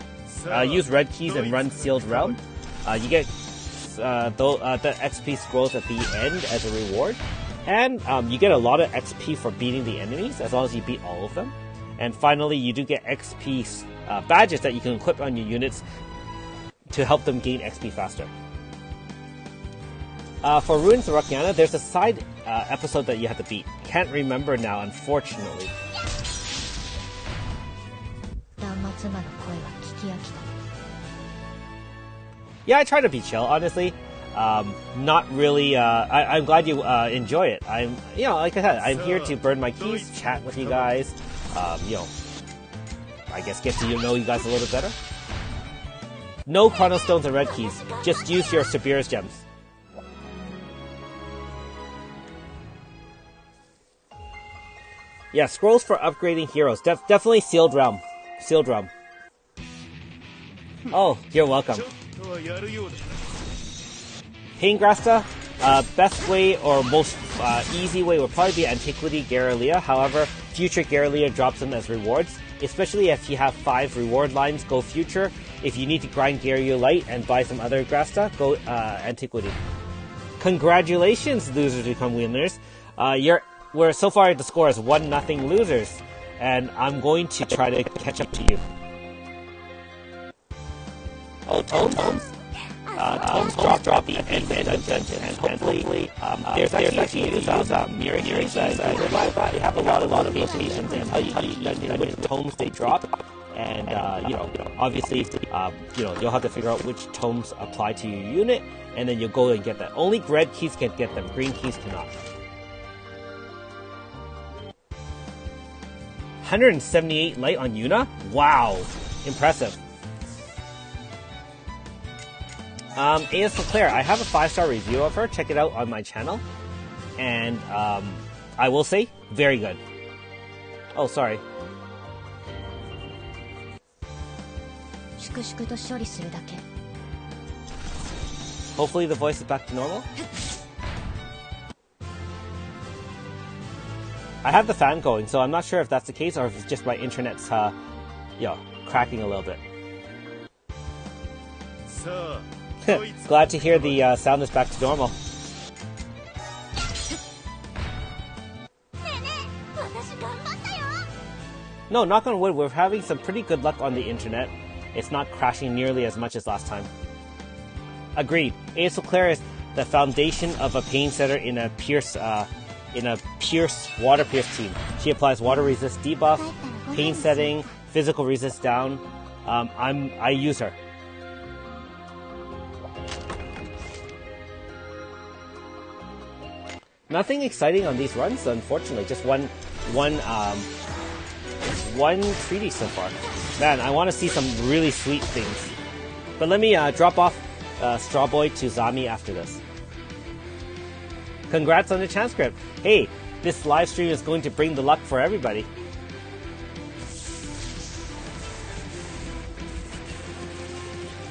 Use red keys and run Sealed Realm. You get the XP scrolls at the end as a reward. And you get a lot of XP for beating the enemies, as long as you beat all of them. And finally, you do get XP badges that you can equip on your units to help them gain XP faster. For Ruins of Rakiana, there's a side episode that you have to beat. Can't remember now, unfortunately. Yeah, I try to be chill, honestly. Not really. I'm glad you enjoy it. Like I said, I'm here to burn my keys, chat with you guys. I guess get to know you guys a little better. No chronostones and red keys. Just use your Sabir's gems. Yeah, scrolls for upgrading heroes. Definitely Sealed Realm. Sealed Realm. Oh, you're welcome. Pain Grasta, best way or most easy way would probably be Antiquity Garrulea. However, Future Garrulea drops them as rewards. Especially if you have 5 reward lines, go Future. If you need to grind Garrulea Light and buy some other Grasta, go Antiquity. Congratulations, losers become winners. We're so far the score is 1-0 losers, and I'm going to try to catch up to you. Oh, Tomes drop the end dungeon, and hopefully there's actually use mirror hearings that they have a lot of locations and tell you which tomes they drop, and obviously you'll have to figure out which tomes apply to your unit, and then you'll go and get that. Only red keys can get them, green keys cannot. 178 light on Yuna? Wow, impressive. A.S. Leclerc, I have a 5-star review of her. Check it out on my channel. And I will say, very good. Oh, sorry. Hopefully the voice is back to normal. I have the fan going, so I'm not sure if that's the case or if it's just my internet's cracking a little bit. Glad to hear the sound is back to normal. No, knock on wood, we're having some pretty good luck on the internet. It's not crashing nearly as much as last time. Agreed. A.S. Leclerc is the foundation of a pain setter in a water pierce team. She applies water resist debuff, pain setting, physical resist down. I use her. Nothing exciting on these runs, unfortunately. Just one treaty so far. Man, I want to see some really sweet things. But let me drop off Strawboy to Zami after this. Congrats on the transcript. Hey, this live stream is going to bring the luck for everybody.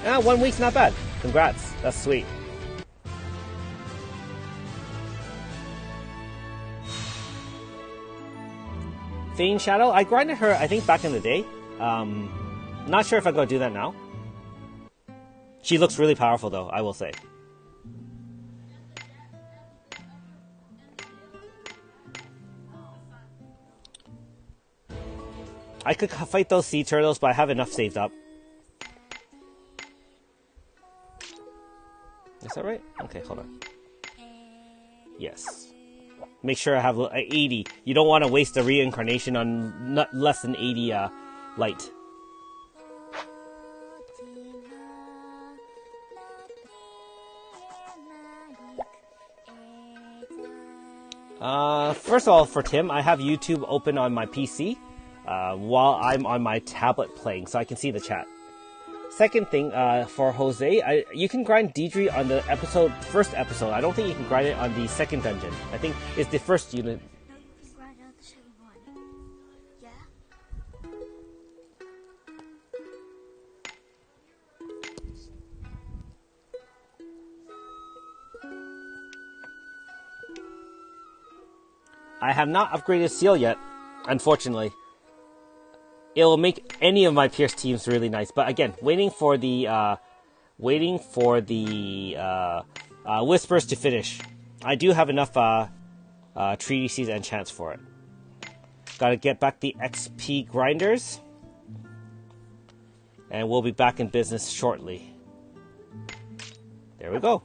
Ah, 1 week's not bad. Congrats. That's sweet. Fane Shadow, I grinded her, I think, back in the day. Not sure if I'm going to do that now. She looks really powerful, though, I will say. I could fight those sea turtles, but I have enough saved up. Is that right? Okay, hold on. Yes. Make sure I have 80. You don't want to waste a reincarnation on not less than 80 light. First of all, for Tim, I have YouTube open on my PC while I'm on my tablet playing, so I can see the chat. Second thing, for Jose, you can grind Deidre on the first episode. I don't think you can grind it on the second dungeon. I think it's the first unit. I have not upgraded Seal yet, unfortunately. It will make any of my Pierce teams really nice, but again, waiting for the Whispers to finish. I do have enough treatises and chance for it. Gotta get back the XP grinders, and we'll be back in business shortly. There we go.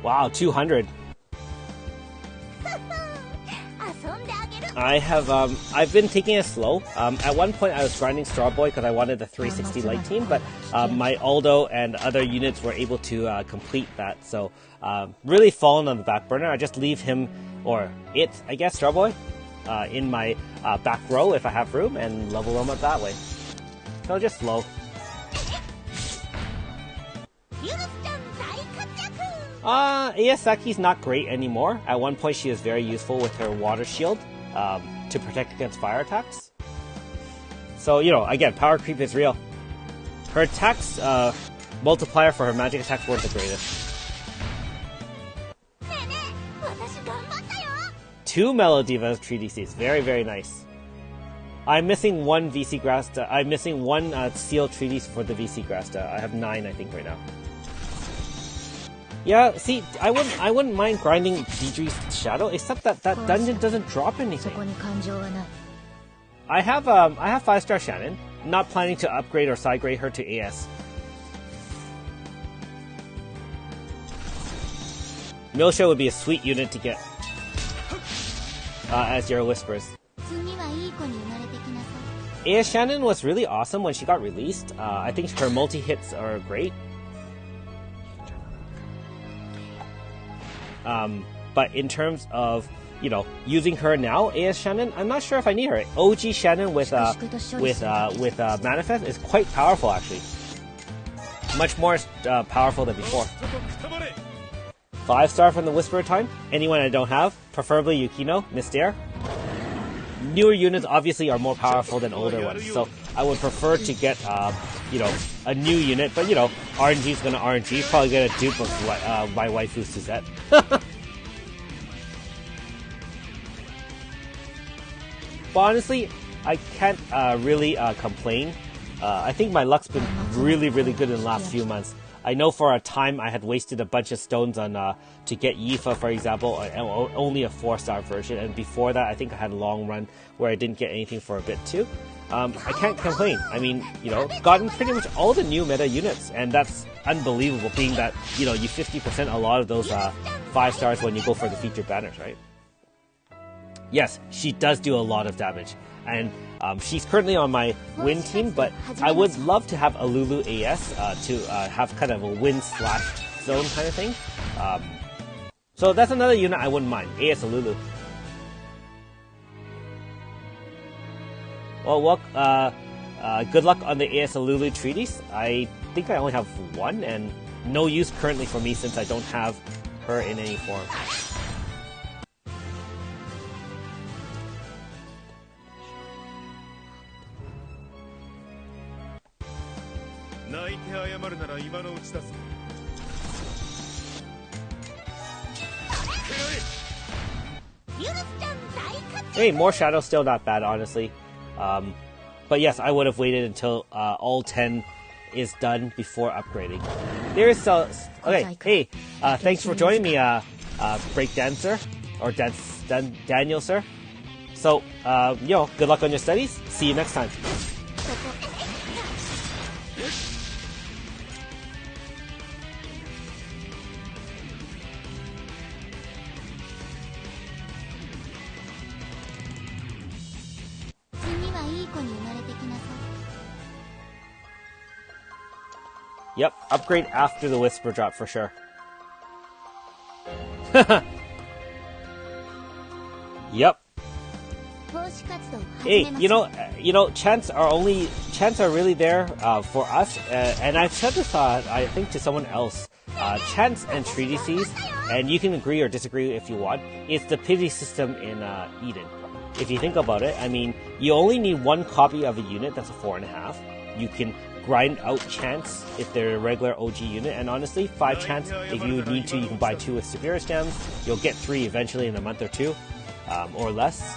Wow, 200. I've been taking it slow. At one point I was grinding Strawboy because I wanted the 360 light team, but my Aldo and other units were able to complete that. So really fallen on the back burner. I just leave him, or it, I guess, Strawboy, in my back row if I have room, and level them up that way. So just slow. Ayasaki's not great anymore. At one point she was very useful with her water shield to protect against fire attacks. So, you know, again, power creep is real. Her attacks multiplier for her magic attacks weren't the greatest. 2 Melodiva treatises. Very, very nice. I'm missing one VC Grasta. I'm missing one Seal treatise for the VC Grasta. I have 9, I think, right now. Yeah, see, I wouldn't mind grinding Deidre's Shadow, except that dungeon doesn't drop anything. I have 5-star Shannon. Not planning to upgrade or side grade her to AS. Milsha would be a sweet unit to get as your Whispers. AS Shannon was really awesome when she got released. I think her multi-hits are great. But in terms of, you know, using her now, AS Shannon, I'm not sure if I need her. OG Shannon with Manifest is quite powerful, actually. Much more powerful than before. 5-star from the Whisperer time. Anyone I don't have, preferably Yukino, Mystere. Newer units obviously are more powerful than older ones, so I would prefer to get, you know, a new unit. But you know, RNG is gonna RNG. Probably get a dupe of my waifu Suzette. But honestly, I can't really complain. I think my luck's been really, really good in the last few months. I know for a time I had wasted a bunch of stones on to get Yifa, for example, only a 4-star version, and before that I think I had a long run where I didn't get anything for a bit too. I can't complain. I mean, you know, gotten pretty much all the new meta units, and that's unbelievable, being that, you know, you 50% a lot of those 5-stars when you go for the featured banners, right? Yes, she does do a lot of damage, and she's currently on my win team, but I would love to have a Lulu AS to have kind of a win/zone kind of thing. So that's another unit I wouldn't mind, AS Lulu. Well, good luck on the AS Lulu treatise. I think I only have one, and no use currently for me since I don't have her in any form. Hey, more Shadow, still not bad, honestly. But yes, I would have waited until all 10 is done before upgrading. There's okay. Hey, thanks for joining me, Breakdancer, or Daniel, sir. So, yo, good luck on your studies. See you next time. Yep, upgrade after the Whisper drop for sure. Yep. Hey, you know, chants are really there for us, and I've said this, I think, to someone else. Chants and treatises, and you can agree or disagree if you want. It's the pity system in Eden. if you think about it, I mean, you only need one copy of a unit that's a 4.5. You can grind out chance if they're a regular OG unit, and honestly, 5 chance, if you need to, you can buy 2 with superior gems. You'll get 3 eventually in a month or 2, or less.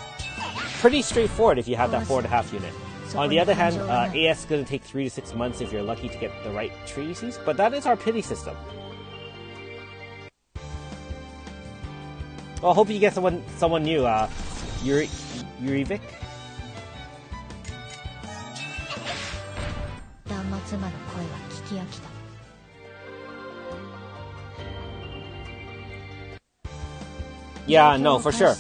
Pretty straightforward if you have that 4.5 unit. On the other hand, AS is going to take 3 to 6 months if you're lucky to get the right treaties, but that is our pity system. Well, I hope you get someone new, Yurivik. Yeah, no, for sure.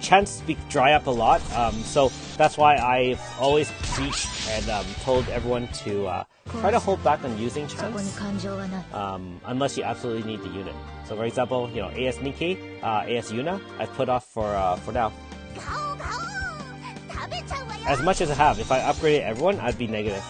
Chants dry up a lot, so that's why I've always preached and told everyone to try to hold back on using chants, unless you absolutely need the unit. So, for example, you know, AS Nikkei, AS Yuna, I've put off for now. As much as I have, if I upgraded everyone, I'd be negative.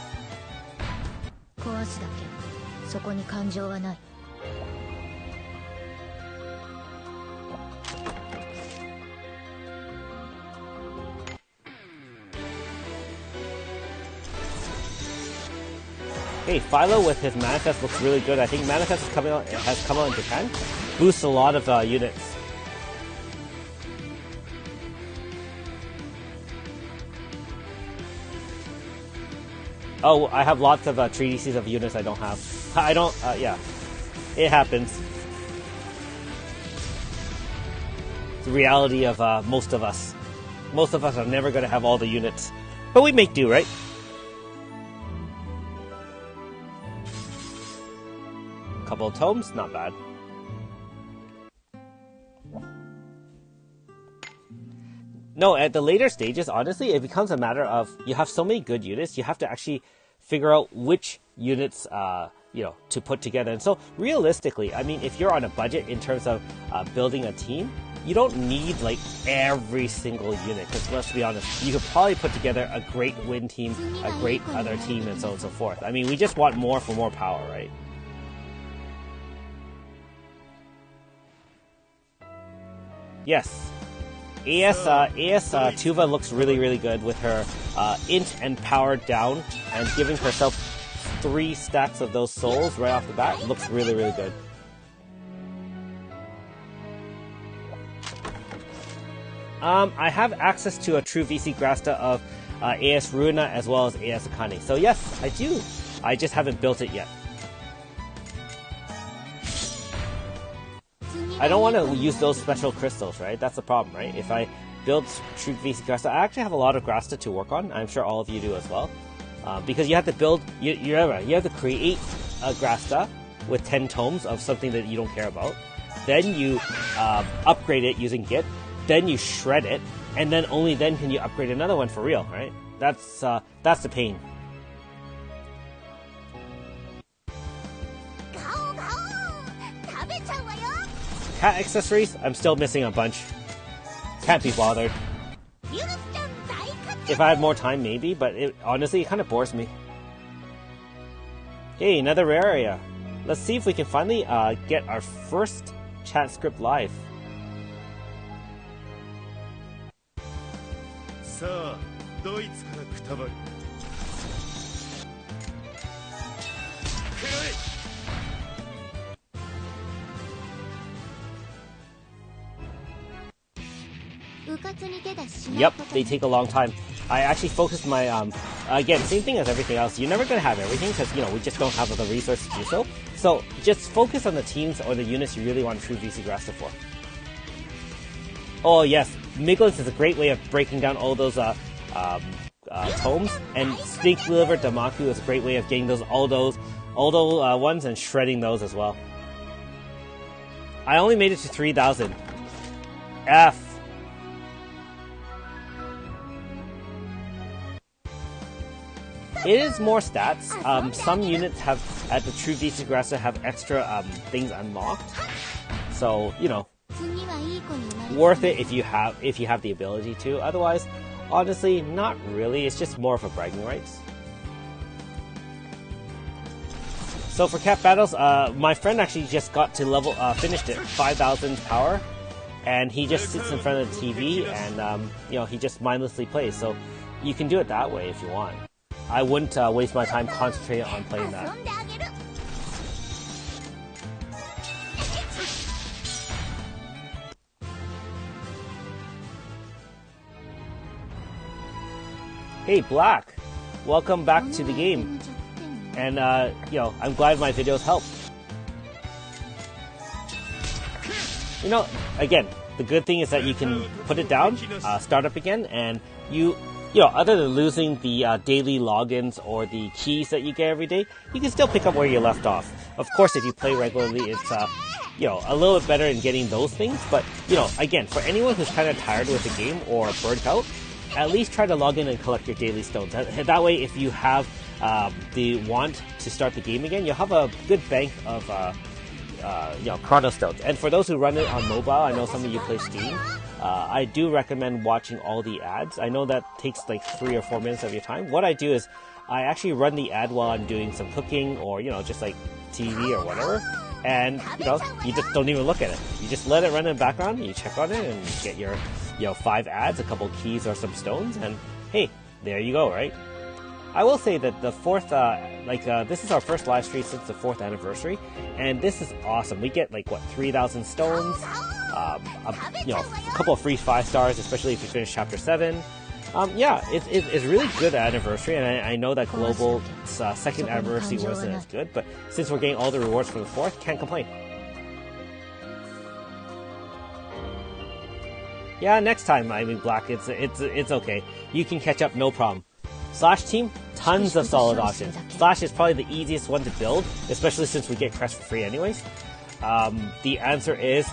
Hey, Philo with his Manifest looks really good. I think Manifest has come out in Japan. Boosts a lot of units. Oh, I have lots of treatises of units I don't have. Yeah. It happens. It's the reality of most of us. Most of us are never going to have all the units. But we make do, right? Couple of tomes, not bad. No, at the later stages, honestly, it becomes a matter of you have so many good units, you have to actually figure out which units, to put together. And so, realistically, I mean, if you're on a budget in terms of building a team, you don't need like every single unit. Because let's be honest, you could probably put together a great win team, a great other team, and so on and so forth. I mean, we just want more for more power, right? Yes. AS Tuva looks really, really good with her int and power down and giving herself 3 stacks of those souls right off the bat. Looks really, really good. I have access to a true VC Grasta of AS Ruina as well as AS Akane. So yes, I do. I just haven't built it yet. I don't want to use those special crystals, right? That's the problem, right? If I build true VC Grasta, I actually have a lot of Grasta to work on. I'm sure all of you do as well. Because you have to build, you have to create a Grasta with 10 tomes of something that you don't care about. Then you upgrade it using Git. Then you shred it. And then only then can you upgrade another one for real, right? That's the pain. Cat accessories, I'm still missing a bunch. Can't be bothered. If I had more time, maybe, but honestly, it kind of bores me. Hey, another rare area. Let's see if we can finally get our first chat script live. Yep, they take a long time. I actually focused my, again, same thing as everything else. You're never going to have everything because, we just don't have the resources to do so. So just focus on the teams or the units you really want true VC Grasta for. Oh yes, Miglins is a great way of breaking down all those tomes, and Snake Liver Damaku is a great way of getting all those ones and shredding those as well. I only made it to 3,000. F. It is more stats. Some units at the True VC Grasta have extra things unlocked. So, worth it if you have the ability to. Otherwise, honestly, not really. It's just more of a bragging rights. So for cat battles, my friend actually just got to finished it, 5,000 power. and he just sits in front of the TV and you know, he just mindlessly plays. So you can do it that way if you want. I wouldn't waste my time concentrating on playing that. Hey Black, welcome back to the game, and you know, I'm glad my videos help. You know, again, the good thing is that you can put it down, start up again, and you know, other than losing the daily logins or the keys that you get every day, you can still pick up where you left off. Of course, if you play regularly, it's you know, a little bit better in getting those things. But you know, again, for anyone who's kind of tired with the game or burnt out, at least try to log in and collect your daily stones. That way, if you have the want to start the game again, you'll have a good bank of you know, chrono stones. And for those who run it on mobile, I know some of you play Steam. I do recommend watching all the ads. I know that takes like 3 or 4 minutes of your time. What I do is I actually run the ad while I'm doing some cooking or, you know, just like TV or whatever. And, you know, you just don't even look at it. You just let it run in the background, you check on it, and you get your, you know, 5 ads, a couple keys or some stones, and hey, there you go, right? I will say that the 4th, this is our first live stream since the 4th anniversary, and this is awesome. We get like, what, 3,000 stones, you know, a couple of free 5 stars, especially if you finish chapter 7. Yeah, it's really good anniversary, and I know that Global's 2nd anniversary wasn't as good, but since we're getting all the rewards from the 4th, can't complain. Yeah, next time, I mean, Black, it's okay. You can catch up, no problem. Slash team, tons of solid options. Slash is probably the easiest one to build, especially since we get Crest for free anyways. The answer is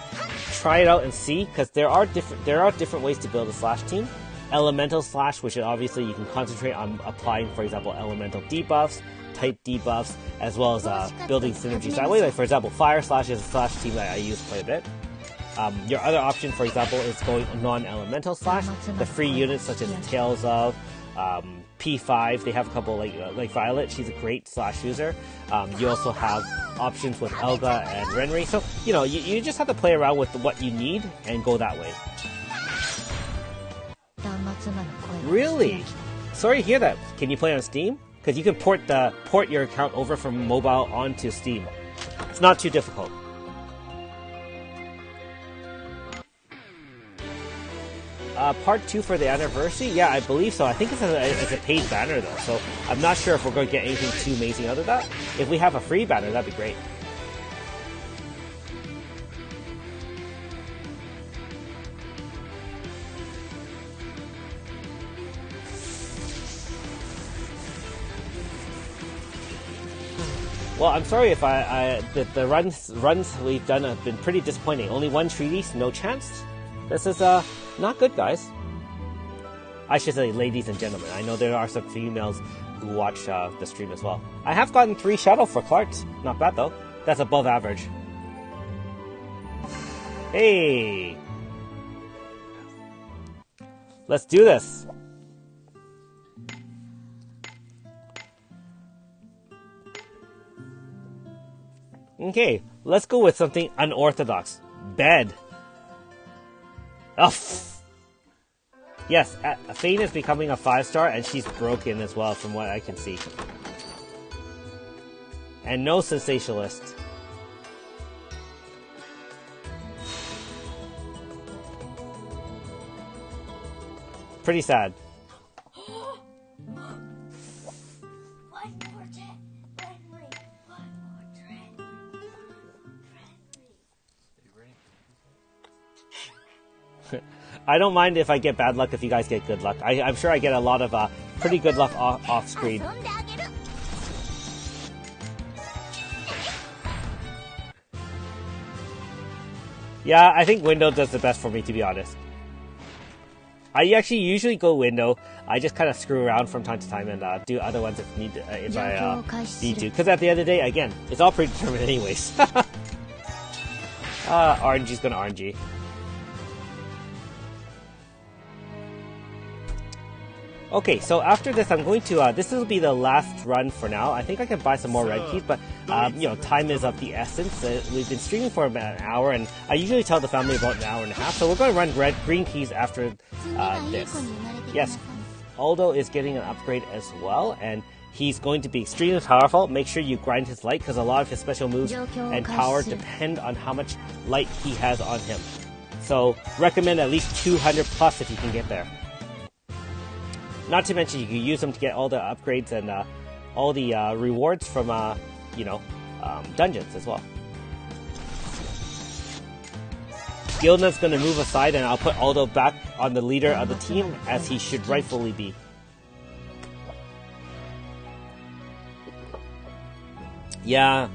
try it out and see, because there are different ways to build a Slash team. Elemental Slash, which obviously you can concentrate on applying, for example, elemental debuffs, type debuffs, as well as building synergies that way. Like, for example, Fire Slash is a Slash team that I use quite a bit. Your other option, for example, is going non-elemental Slash. The free units such as Tales of, P5, they have a couple like Violet, she's a great Slash user. You also have options with Elga and Renri. So, you know, you just have to play around with what you need and go that way. Really? Sorry to hear that. Can you play on Steam? Because you can port your account over from mobile onto Steam. It's not too difficult. Part 2 for the anniversary? Yeah, I believe so. I think it's a paid banner though, so I'm not sure if we're going to get anything too amazing out of that. If we have a free banner, that'd be great. Well, I'm sorry if the runs we've done have been pretty disappointing. Only 1 treaties, no chance. This is not good, guys. I should say ladies and gentlemen. I know there are some females who watch the stream as well. I have gotten 3 Shadow for Clarks. Not bad though. That's above average. Hey! Let's do this. Okay, let's go with something unorthodox. Bed. Oh. Yes, Fane is becoming a 5-star, and she's broken as well, from what I can see. And no sensationalist. Pretty sad. I don't mind if I get bad luck if you guys get good luck. I'm sure I get a lot of pretty good luck off screen. Yeah, I think window does the best for me, to be honest. I actually usually go window. I just kind of screw around from time to time and do other ones if I need to. Because at the end of the day, again, it's all predetermined anyways. RNG's gonna RNG. Okay, so after this, I'm going to, this will be the last run for now. I think I can buy some more red keys, but, you know, time is of the essence. We've been streaming for about an hour, and I usually tell the family about an hour and a half, so we're going to run green keys after this. Yes, Aldo is getting an upgrade as well, and he's going to be extremely powerful. Make sure you grind his light, because a lot of his special moves and power depend on how much light he has on him. So, recommend at least 200 plus if you can get there. Not to mention, you can use them to get all the upgrades and all the rewards from, you know, dungeons as well. Gilna's going to move aside, and I'll put Aldo back on the leader of the team, as he should rightfully be. Yeah,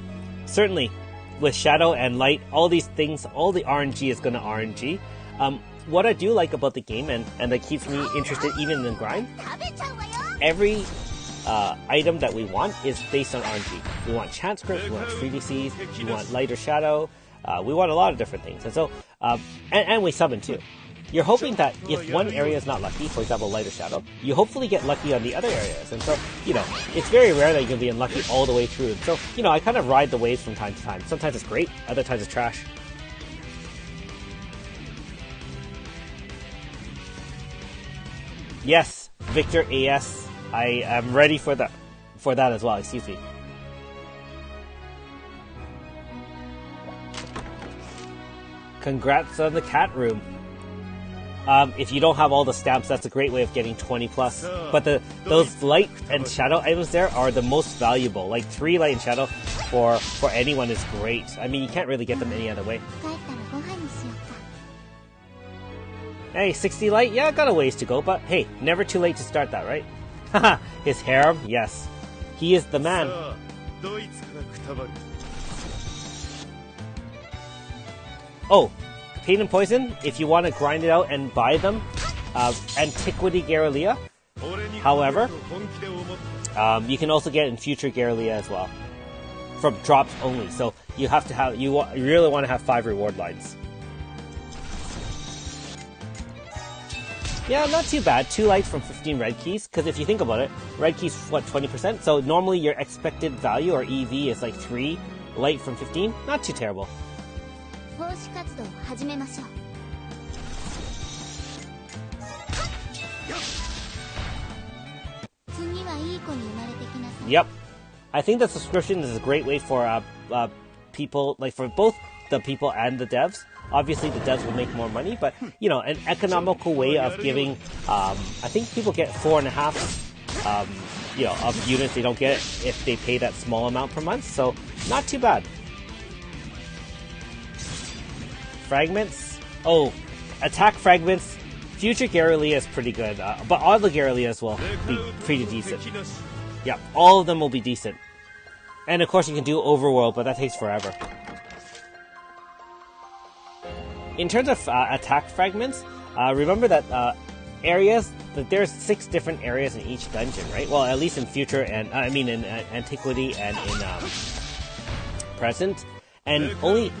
certainly. With Shadow and Light, all these things, all the RNG is going to RNG. What I do like about the game, and that keeps me interested even in the grind, every item that we want is based on RNG. We want chance scripts, we want 3DCs, we want light or shadow, we want a lot of different things. And so, and we summon too. You're hoping that if one area is not lucky, for example, light or shadow, you hopefully get lucky on the other areas. And so, you know, it's very rare that you're going to be unlucky all the way through. And so, you know, I kind of ride the waves from time to time. Sometimes it's great, other times it's trash. Yes, Victor AS. I am ready for that as well, excuse me. Congrats on the cat room. If you don't have all the stamps, that's a great way of getting 20 plus. But those light and shadow items there are the most valuable. Like 3 light and shadow for anyone is great. I mean, you can't really get them any other way. Hey, 60 light? Yeah, got a ways to go, but hey, never too late to start that, right? Haha, his harem? Yes. He is the man. Oh, Pain and Poison, if you want to grind it out and buy them, Antiquity Garrelia. However, you can also get in Future Garrelia as well. From drops only, so you have to have, you really want to have 5 reward lines. Yeah, not too bad. 2 lights from 15 red keys, because if you think about it, red keys, what, 20%? So normally your expected value, or EV, is like 3 light from 15. Not too terrible. Yep. I think the subscription is a great way for people, like for both the people and the devs. Obviously, the devs will make more money, but, you know, an economical way of giving, I think people get 4.5, you know, of units they don't get if they pay that small amount per month, so not too bad. Fragments? Oh, attack fragments. Future Garrelia is pretty good, but all the Garrelias will be pretty decent. Yeah, all of them will be decent. And of course you can do Overworld, but that takes forever. In terms of attack fragments, remember that areas, that there's 6 different areas in each dungeon, right? Well, at least in Future, and I mean in Antiquity and in Present. And only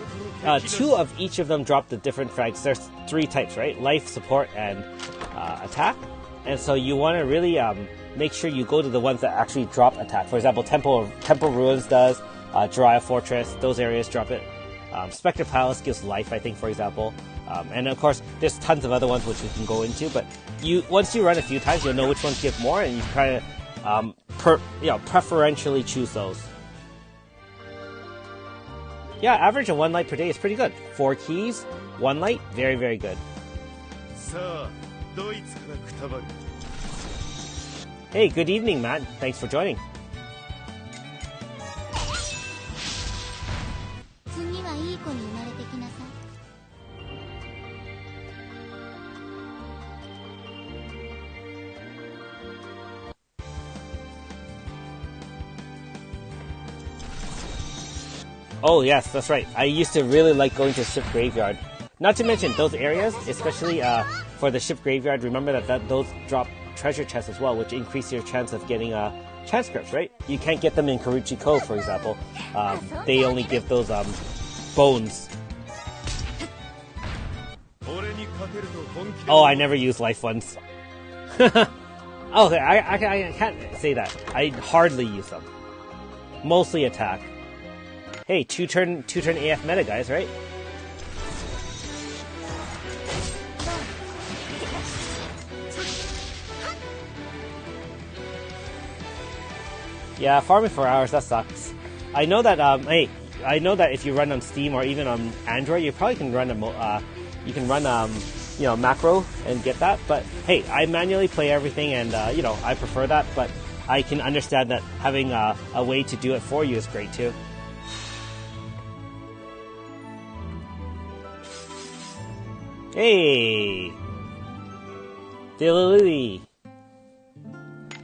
2 of each of them drop the different frags. There's 3 types, right? Life, support, and attack. And so you want to really make sure you go to the ones that actually drop attack. For example, Temple Ruins does, Jiraiya Fortress, those areas drop it. Spectre Palace gives life, I think, for example. And of course, there's tons of other ones which we can go into, but once you run a few times, you'll know which ones give more, and you kind of preferentially choose those. Yeah, average of 1 light per day is pretty good. 4 keys, 1 light, very, very good. Hey, good evening, Matt. Thanks for joining. Oh yes, that's right. I used to really like going to Ship Graveyard. Not to mention those areas, especially for the Ship Graveyard, remember that those drop treasure chests as well, which increase your chance of getting chance scripts, right? You can't get them in Karuchi Cove, for example. They only give those bones. Oh, I never use life ones. Okay, I can't say that. I hardly use them. Mostly attack. Hey, two turn AF meta, guys, right? Yeah, farming for hours, that sucks. I know that, hey, I know that if you run on Steam or even on Android, you probably can run you know, macro and get that. But hey, I manually play everything, and you know, I prefer that. But I can understand that having a way to do it for you is great too. Hey, Lily.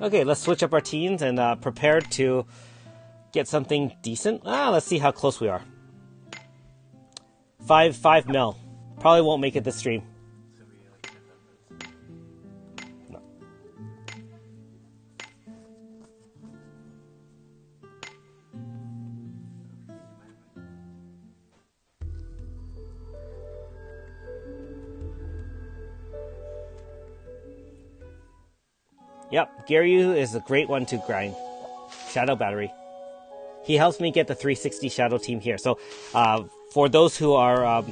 Okay, let's switch up our teams and prepare to get something decent. Let's see how close we are. 5 mil. Probably won't make it this stream. No. Yep, Garyu is a great one to grind. Shadow Battery. He helps me get the 360 Shadow team here. So, for those who are,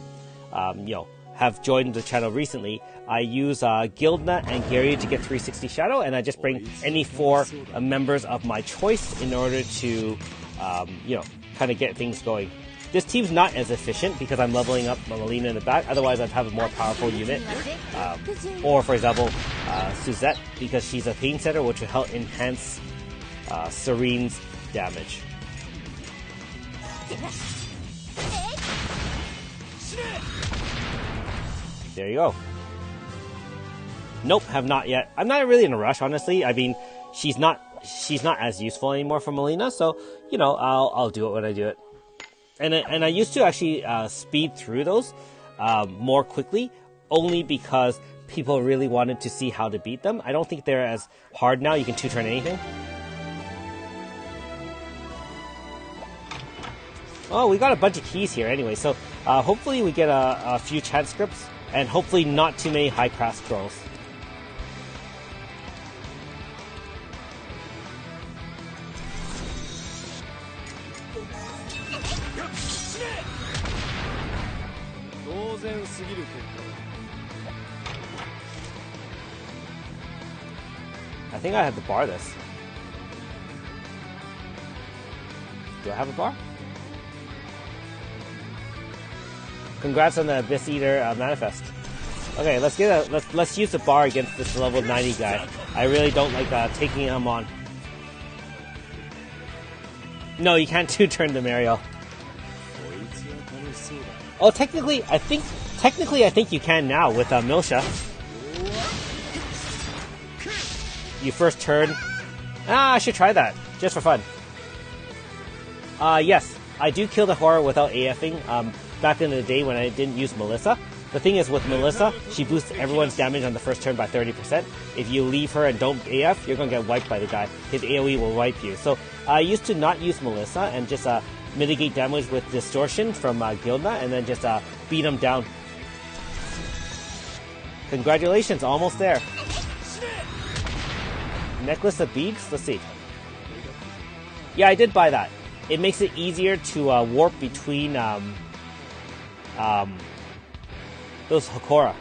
you know, have joined the channel recently, I use Guildna and Garyu to get 360 Shadow, and I just bring any 4 members of my choice in order to, you know, kind of get things going. This team's not as efficient because I'm leveling up Molina in the back. Otherwise, I'd have a more powerful unit. Or, for example, Suzette, because she's a pain setter, which will help enhance Serene's damage. There you go. Nope, have not yet. I'm not really in a rush, honestly. I mean, she's not as useful anymore for Molina, so you know, I'll do it when I do it. And I used to actually speed through those more quickly, only because people really wanted to see how to beat them. I don't think they're as hard now. You can 2-turn anything. Oh, we got a bunch of keys here anyway, so hopefully we get a few chat scripts, and hopefully not too many high-class trolls. I think I have to bar this. Do I have a bar? Congrats on the Abyss Eater manifest. Okay, let's use the bar against this level 90 guy. I really don't like taking him on. No, you can't 2-turn the Mario. Oh, technically I think you can now with Milsha. You first turn. I should try that just for fun. Yes, I do kill the horror without AFing. Back in the day when I didn't use Melissa. The thing is with Melissa, she boosts everyone's damage on the first turn by 30%. If you leave her and don't AF, you're going to get wiped by the guy. His AoE will wipe you. So I used to not use Melissa and just mitigate damage with Distortion from Guildna and then just beat him down. Congratulations, almost there. Necklace of beads? Let's see. Yeah, I did buy that. It makes it easier to warp between those Hakora.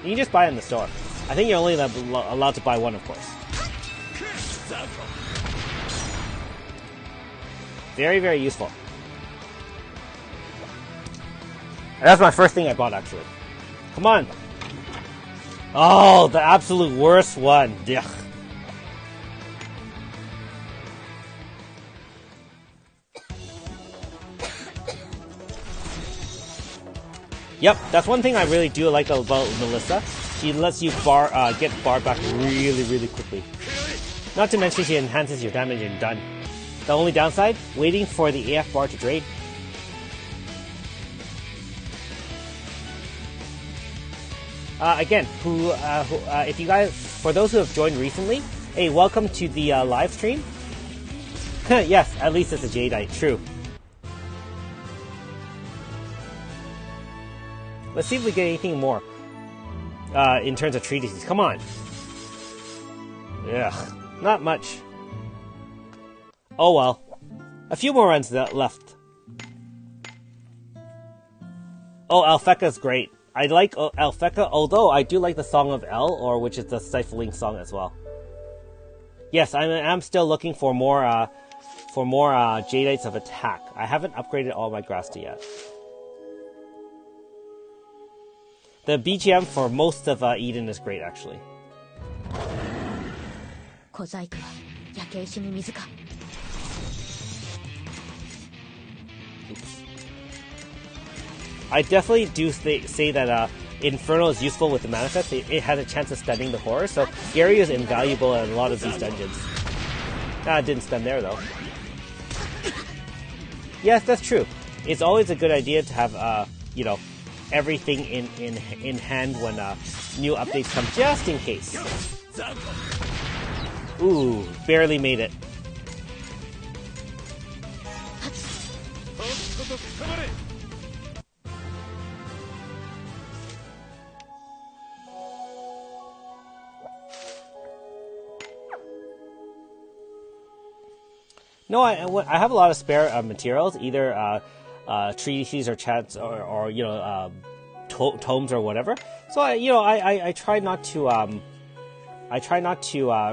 You can just buy it in the store. I think you're only allowed to buy one, of course. Very, very useful. And that's my first thing I bought, actually. Come on. Oh, the absolute worst one. Ugh. Yep, that's one thing I really do like about Melissa. She lets you get bar back really, really quickly. Not to mention she enhances your damage and done. The only downside, waiting for the AF bar to drain. Again, if you guys, for those who have joined recently, hey, welcome to the live stream. Yes, at least it's a Jadeite, true. Let's see if we get anything more. in terms of treaties. Come on. Ugh, not much. Oh well. A few more runs left. Oh, Alfeca's great. I like Alfeca, although I do like the Song of El, or which is the Stifling Song as well. Yes, I'm still looking for more Jadeite of attack. I haven't upgraded all my grasta yet. The BGM for most of Eden is great, actually. I definitely do say that Inferno is useful with the Manifest. It has a chance of stunning the horror, so Gary is invaluable in a lot of these dungeons. It didn't stun there, though. Yes, that's true. It's always a good idea to have, you know, everything in hand when new updates come, just in case. Ooh, barely made it. No, I have a lot of spare materials, either treatises or chants or you know tomes or whatever. So I try not to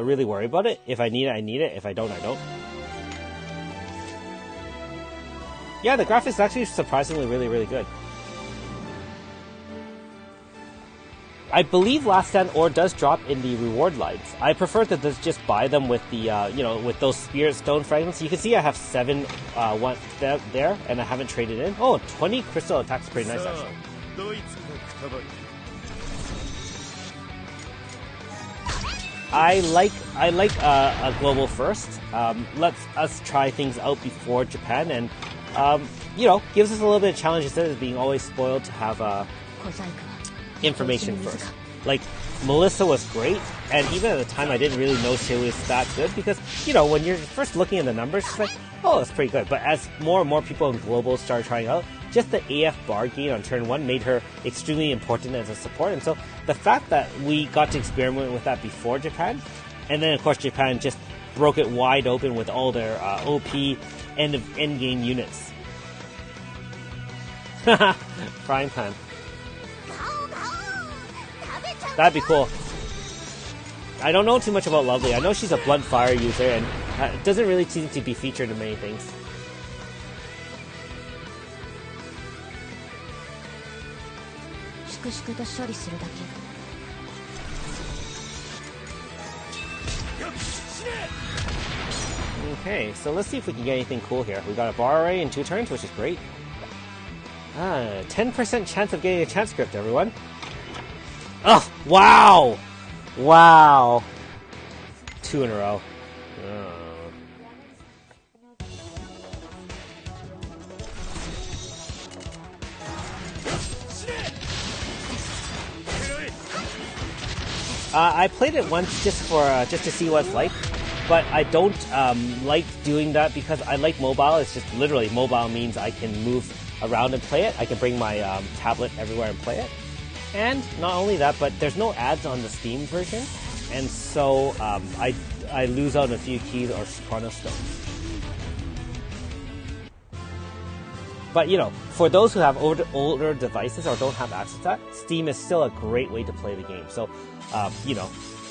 really worry about it. If I need it, I need it. If I don't, I don't. Yeah, the graphics is actually surprisingly really good. I believe Last Stand ore does drop in the reward lines. I prefer to just buy them with the, with those Spirit Stone fragments. You can see I have 7 one there, and I haven't traded in. Oh, 20 crystal attacks, pretty nice actually. I like a global first. Let's us try things out before Japan, and gives us a little bit of challenge instead of being always spoiled to have information first. Like, Melissa was great, and even at the time I didn't really know she was that good, because, when you're first looking at the numbers, it's like, oh, that's pretty good. But as more and more people in Global started trying out, just the AF bar gain on turn 1 made her extremely important as a support, and so the fact that we got to experiment with that before Japan, and then of course Japan just broke it wide open with all their OP end-game units. Prime time. That'd be cool. I don't know too much about Lovely. I know she's a blunt fire user and doesn't really seem to be featured in many things. Okay, so let's see if we can get anything cool here. We got a bar array in 2 turns, which is great. 10% chance of getting a chance script, everyone. Oh, wow! Wow! 2 in a row. I played it once just to see what it's like, but I don't like doing that because I like mobile. It's just literally mobile means I can move around and play it. I can bring my tablet everywhere and play it. And not only that, but there's no ads on the Steam version, and so I lose out on a few keys or chronostones. But for those who have older devices or don't have access to that, Steam is still a great way to play the game. So,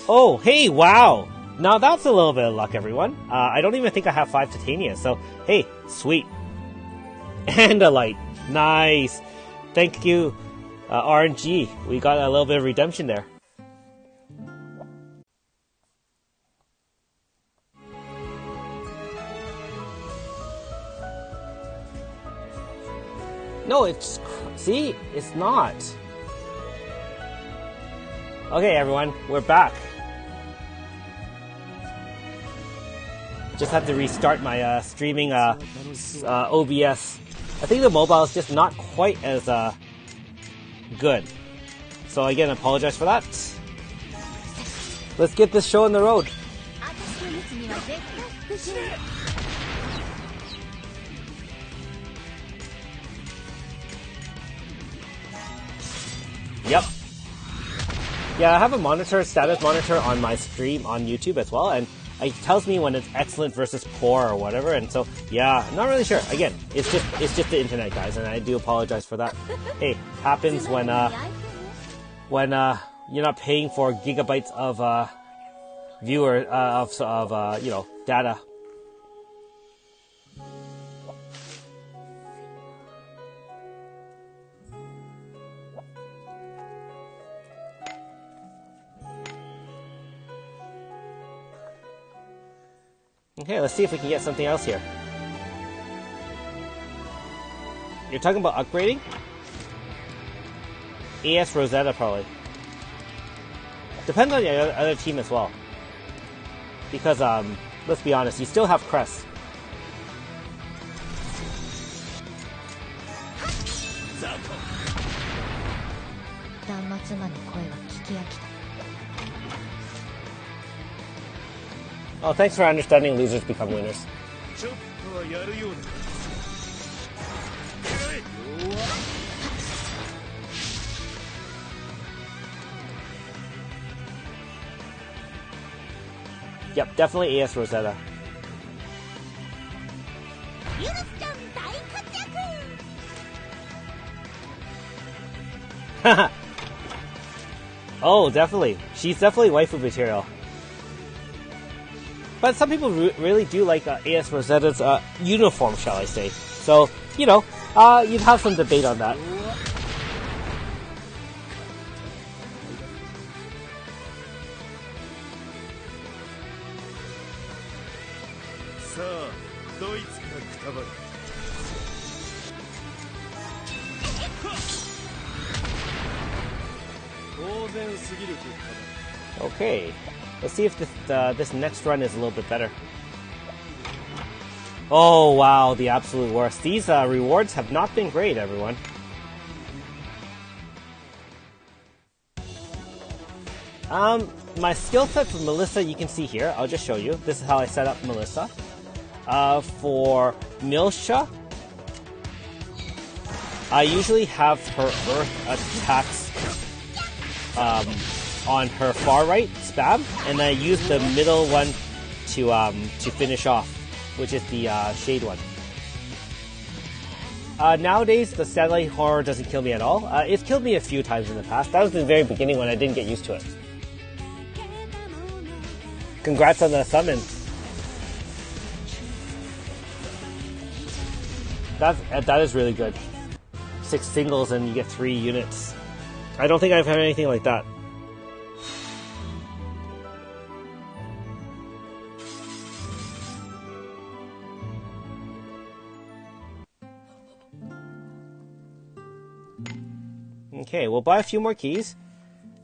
oh, hey, wow! Now that's a little bit of luck, everyone. I don't even think I have 5 titania, so hey, sweet. And a light. Nice. Thank you. RNG, we got a little bit of redemption there. No, it's not. Okay, everyone, we're back. Just had to restart my streaming OBS. I think the mobile is just not quite as good. So again, I apologize for that. Let's get this show on the road. Yep. Yeah, I have a monitor, status monitor on my stream on YouTube as well, and it tells me when it's excellent versus poor or whatever. And so, yeah, I'm not really sure. Again, it's just the internet, guys, and I do apologize for that. Hey, happens when you're not paying for gigabytes of viewer of you know, data. Okay, let's see if we can get something else here. You're talking about upgrading? AS Rosetta, probably. Depends on the other team as well. Because, let's be honest, you still have Crest. Oh, thanks for understanding losers become winners. Yep, definitely AS Rosetta. Oh, definitely. She's definitely waifu material. But some people really do like AS Rosetta's uniform, shall I say. So, you know, you'd have some debate on that. Okay, let's see if this next run is a little bit better. Oh wow, the absolute worst. These rewards have not been great, everyone. My skill set for Melissa, you can see here. I'll just show you. This is how I set up Melissa. For Milsha, I usually have her Earth attacks on her far right spam, and I use the middle one to finish off, which is the shade one. Nowadays, the satellite horror doesn't kill me at all. It's killed me a few times in the past. That was the very beginning when I didn't get used to it. Congrats on the summon. That is really good. 6 singles and you get 3 units. I don't think I've had anything like that. Okay, we'll buy a few more keys,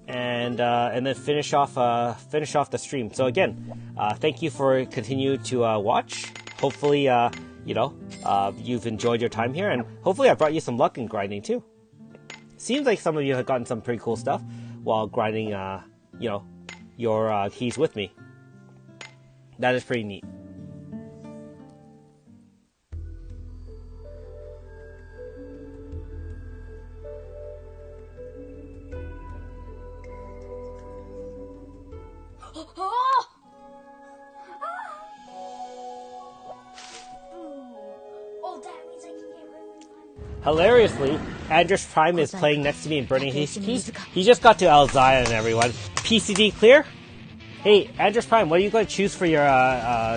and then finish off the stream. So again, thank you for continuing to watch. Hopefully, you know, you've enjoyed your time here, and hopefully I brought you some luck in grinding too. Seems like some of you have gotten some pretty cool stuff while grinding, you know, your keys with me. That is pretty neat. Hilariously, Andros Prime is playing next to me and burning his keys. He just got to El Zion, everyone. PCD clear? Hey, Andros Prime, what are you going to choose for your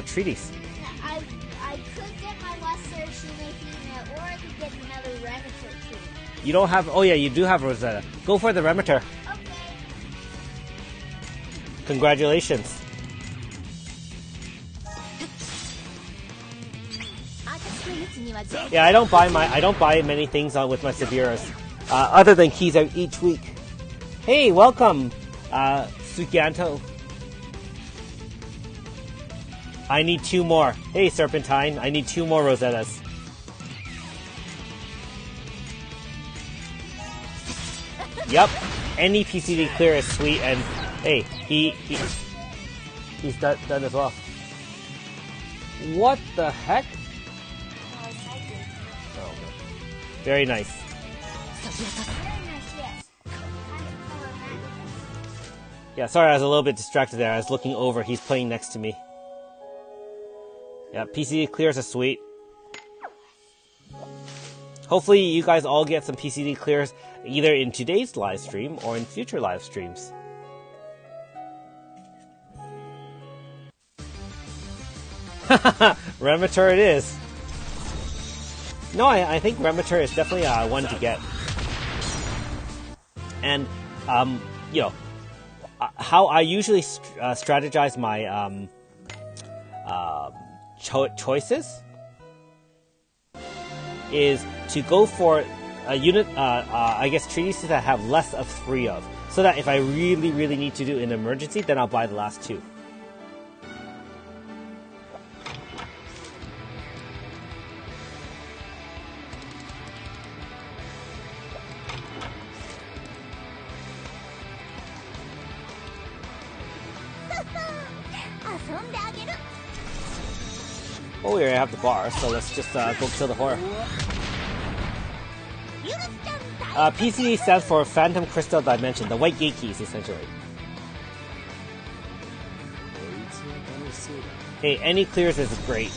treaties? I could get my Lesser Shume, or I could get another Remitter treaty. You don't have... Oh yeah, you do have Rosetta. Go for the Remitter. Okay. Congratulations. Yeah, I don't buy many things with my Sabiras, other than keys out each week. Hey, welcome, Sukianto. I need 2 more. Hey, Serpentine, I need 2 more Rosettas. Yep, any PCD clear is sweet, and hey, he's done as well. What the heck? Very nice. Very nice, yes. Yeah, sorry, I was a little bit distracted there. I was looking over. He's playing next to me. Yeah, PCD clears are sweet. Hopefully you guys all get some PCD clears either in today's live stream or in future live streams. Rematur it is. No, I think Rematur is definitely one to get. And, you know, how I usually strategize my choices is to go for a unit, I guess, treaties that have less of 3 of. So that if I really, really need to do an emergency, then I'll buy the last 2. Oh, we already have the bar, so let's just go kill the horror. PCD stands for Phantom Crystal Dimension, the white gate keys, essentially. Hey, any clears is great.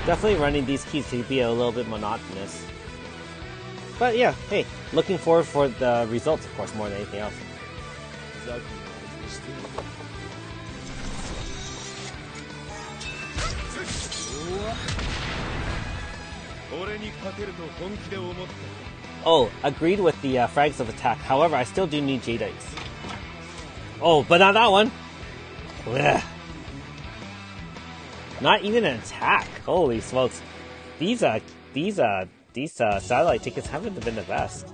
Definitely running these keys to be a little bit monotonous. But yeah, hey, looking forward for the results, of course, more than anything else. Oh, agreed with the frags of attack. However, I still do need Jadites. Oh, but not that one. Ugh. Not even an attack. Holy smokes. These satellite tickets haven't been the best.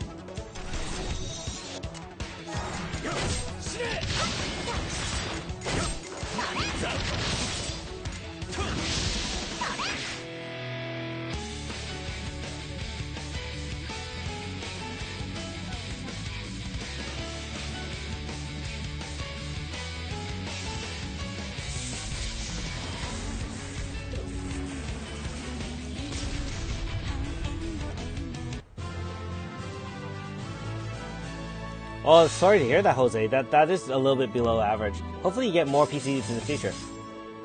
Oh, sorry to hear that, Jose. That is a little bit below average. Hopefully you get more PCDs in the future.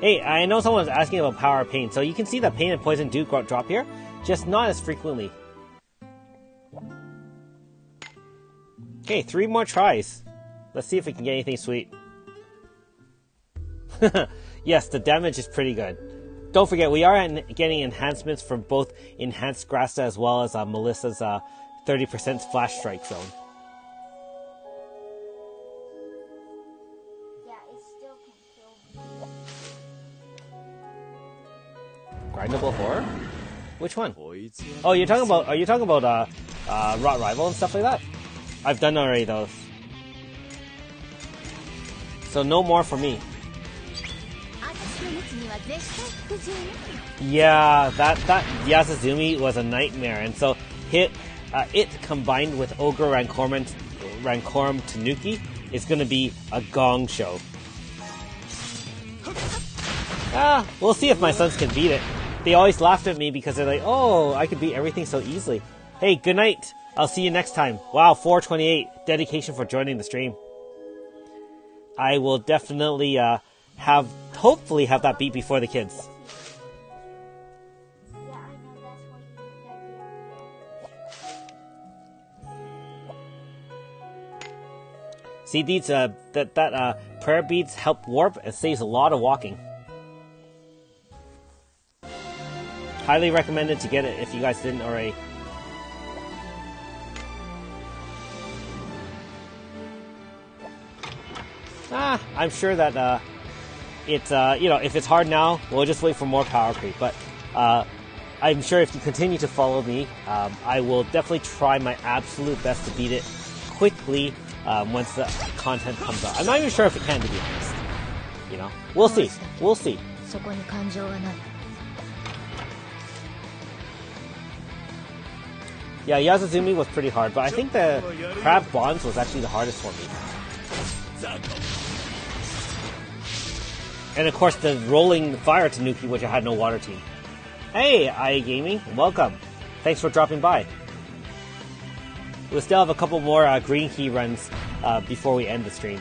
Hey, I know someone's asking about power of pain, so you can see that pain and poison do drop here, just not as frequently. Okay, 3 more tries. Let's see if we can get anything sweet. Yes, the damage is pretty good. Don't forget, we are getting enhancements from both Enhanced Grasta as well as Melissa's 30% Flash Strike Zone. Grindable horror? Which one? Oh, you're talking about. Are you talking about Rot Rival and stuff like that? I've done already those, so no more for me. Yeah, that Yasuzumi was a nightmare, and so it combined with Ogre Rancorum Tanuki is going to be a gong show. We'll see if my sons can beat it. They always laughed at me because they're like, oh, I could beat everything so easily. Hey, good night. I'll see you next time. Wow, 428. Dedication for joining the stream. I will definitely hopefully have that beat before the kids. See, these prayer beads help warp and saves a lot of walking. Highly recommended to get it if you guys didn't already. I'm sure that it's you know, if it's hard now, we'll just wait for more power creep. But I'm sure if you continue to follow me, I will definitely try my absolute best to beat it quickly once the content comes out. I'm not even sure if it can, to be honest. You know, we'll see. We'll see. Yeah, Yazazumi was pretty hard, but I think the crab bonds was actually the hardest for me. And of course the rolling fire Tanuki, which I had no water team. Hey, IA Gaming, welcome. Thanks for dropping by. We'll still have a couple more green key runs before we end the stream.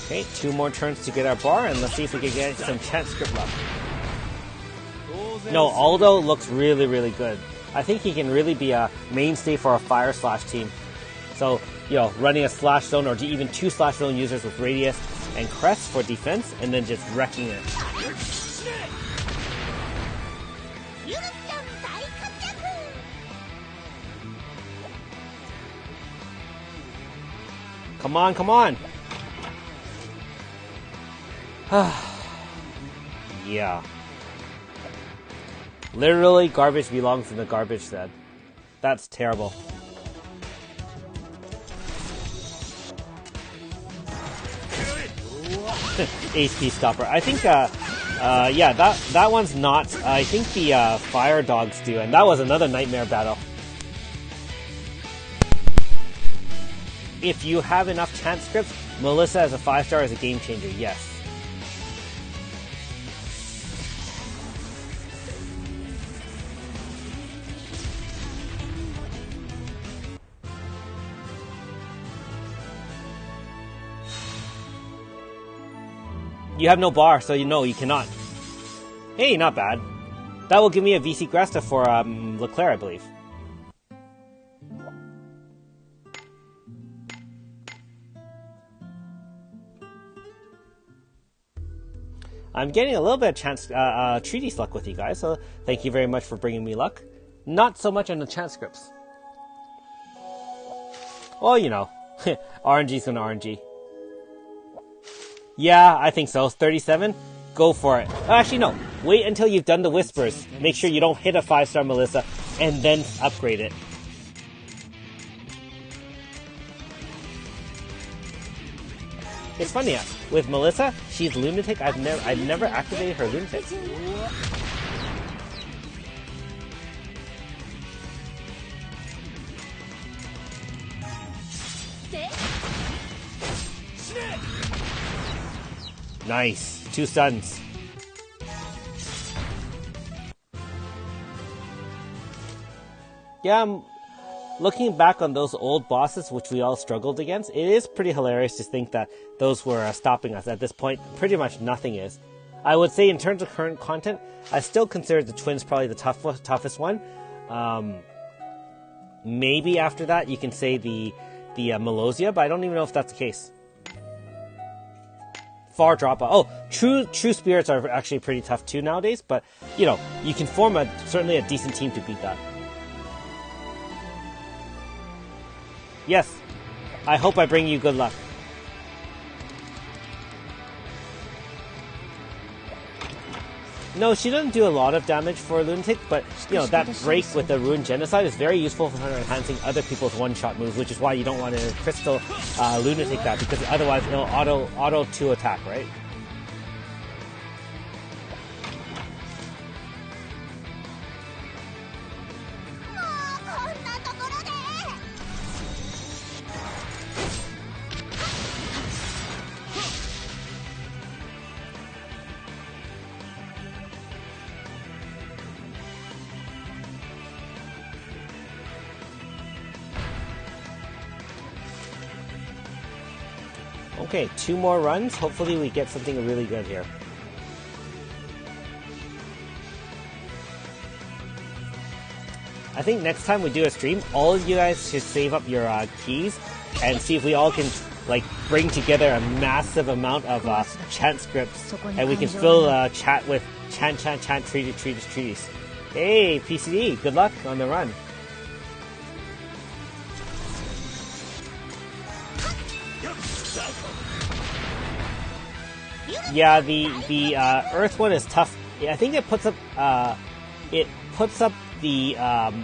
Okay, 2 more turns to get our bar, and let's see if we can get some chance script luck. No, Aldo looks really, really good. I think he can really be a mainstay for a fire slash team. So, you know, running a slash zone or even 2 slash zone users with radius and crest for defense, and then just wrecking it. Come on, come on! Yeah. Literally, garbage belongs in the garbage then. That's terrible. HP stopper. I think, yeah, that one's not. I think the fire dogs do, and that was another nightmare battle. If you have enough chance scripts, Melissa as a 5-star is a game changer, yes. You have no bar, so you know you cannot. Hey, not bad. That will give me a VC Grasta for Leclerc, I believe. I'm getting a little bit of chance treaties luck with you guys, so thank you very much for bringing me luck. Not so much on the chance scripts. Well, you know, RNG's gonna RNG. Yeah, I think so. 37? Go for it. Actually, no. Wait until you've done the whispers. Make sure you don't hit a 5-star Melissa, and then upgrade it. It's funny, with Melissa, she's Lunatic. I've never activated her Lunatic. Nice. 2 stuns. Yeah, I'm looking back on those old bosses, which we all struggled against, it is pretty hilarious to think that those were stopping us. At this point, pretty much nothing is. I would say in terms of current content, I still consider the twins probably the toughest one. Maybe after that you can say the Melosia, but I don't even know if that's the case. Far drop out. Oh, true spirits are actually pretty tough too nowadays, but you know, you can form certainly a decent team to beat that. Yes, I hope I bring you good luck. No, she doesn't do a lot of damage for Lunatic, but you know, that break with the Ruined Genocide is very useful for her enhancing other people's one-shot moves, which is why you don't want to Crystal Lunatic that, because otherwise it'll auto 2 attack, right? Okay, 2 more runs. Hopefully we get something really good here. I think next time we do a stream, all of you guys should save up your keys and see if we all can like bring together a massive amount of chant scripts, and we can fill chat with chant, treaties. Hey, PCD, good luck on the run. Yeah, the Earth one is tough. I think it puts up the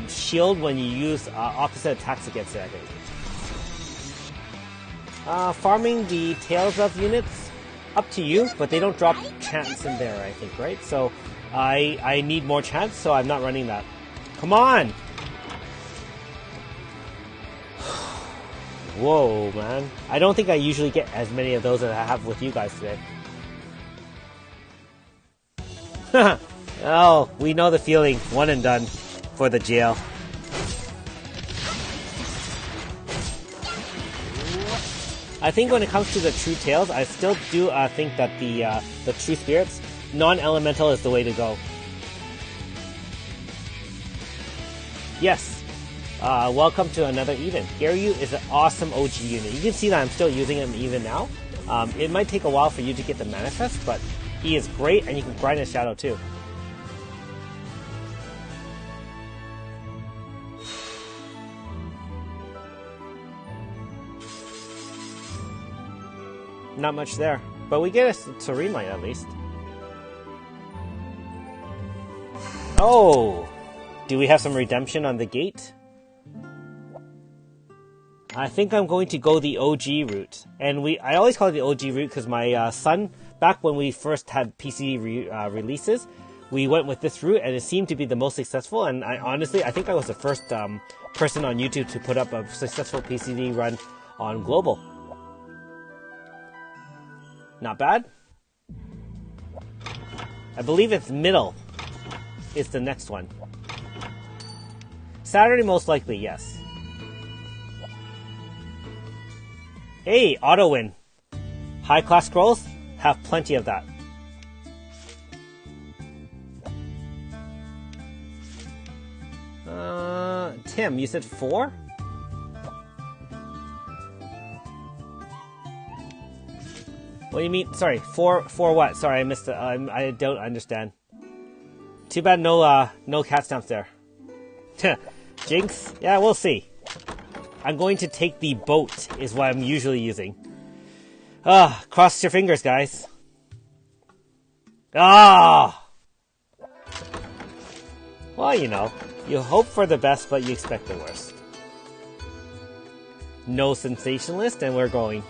shield when you use opposite attacks against it, I think. Farming the tails of units, up to you, but they don't drop chance in there, I think, right? So I need more chance, so I'm not running that. Come on! Whoa, man. I don't think I usually get as many of those as I have with you guys today. Oh, we know the feeling. One and done for the jail. I think when it comes to the true tails, I still do think that the true spirits, non-elemental is the way to go. Yes. Welcome to another Eden. Garyu is an awesome OG unit. You can see that I'm still using him even now. It might take a while for you to get the manifest, but he is great, and you can grind his shadow too. Not much there, but we get a Serene Light at least. Oh! Do we have some redemption on the gate? I think I'm going to go the OG route. And I always call it the OG route because my son, back when we first had PC releases, we went with this route and it seemed to be the most successful. And honestly, I think I was the first person on YouTube to put up a successful PCD run on global. Not bad. I believe it's middle is the next one. Saturday most likely, yes. Hey, auto win. High class scrolls have plenty of that. Tim, you said 4? What do you mean? Sorry, 4 what? Sorry, I missed it. I don't understand. Too bad no cat stamps there. Jinx? Yeah, we'll see. I'm going to take the boat, is what I'm usually using. Cross your fingers, guys. Well, you know, you hope for the best, but you expect the worst. No sensationalist, and we're going.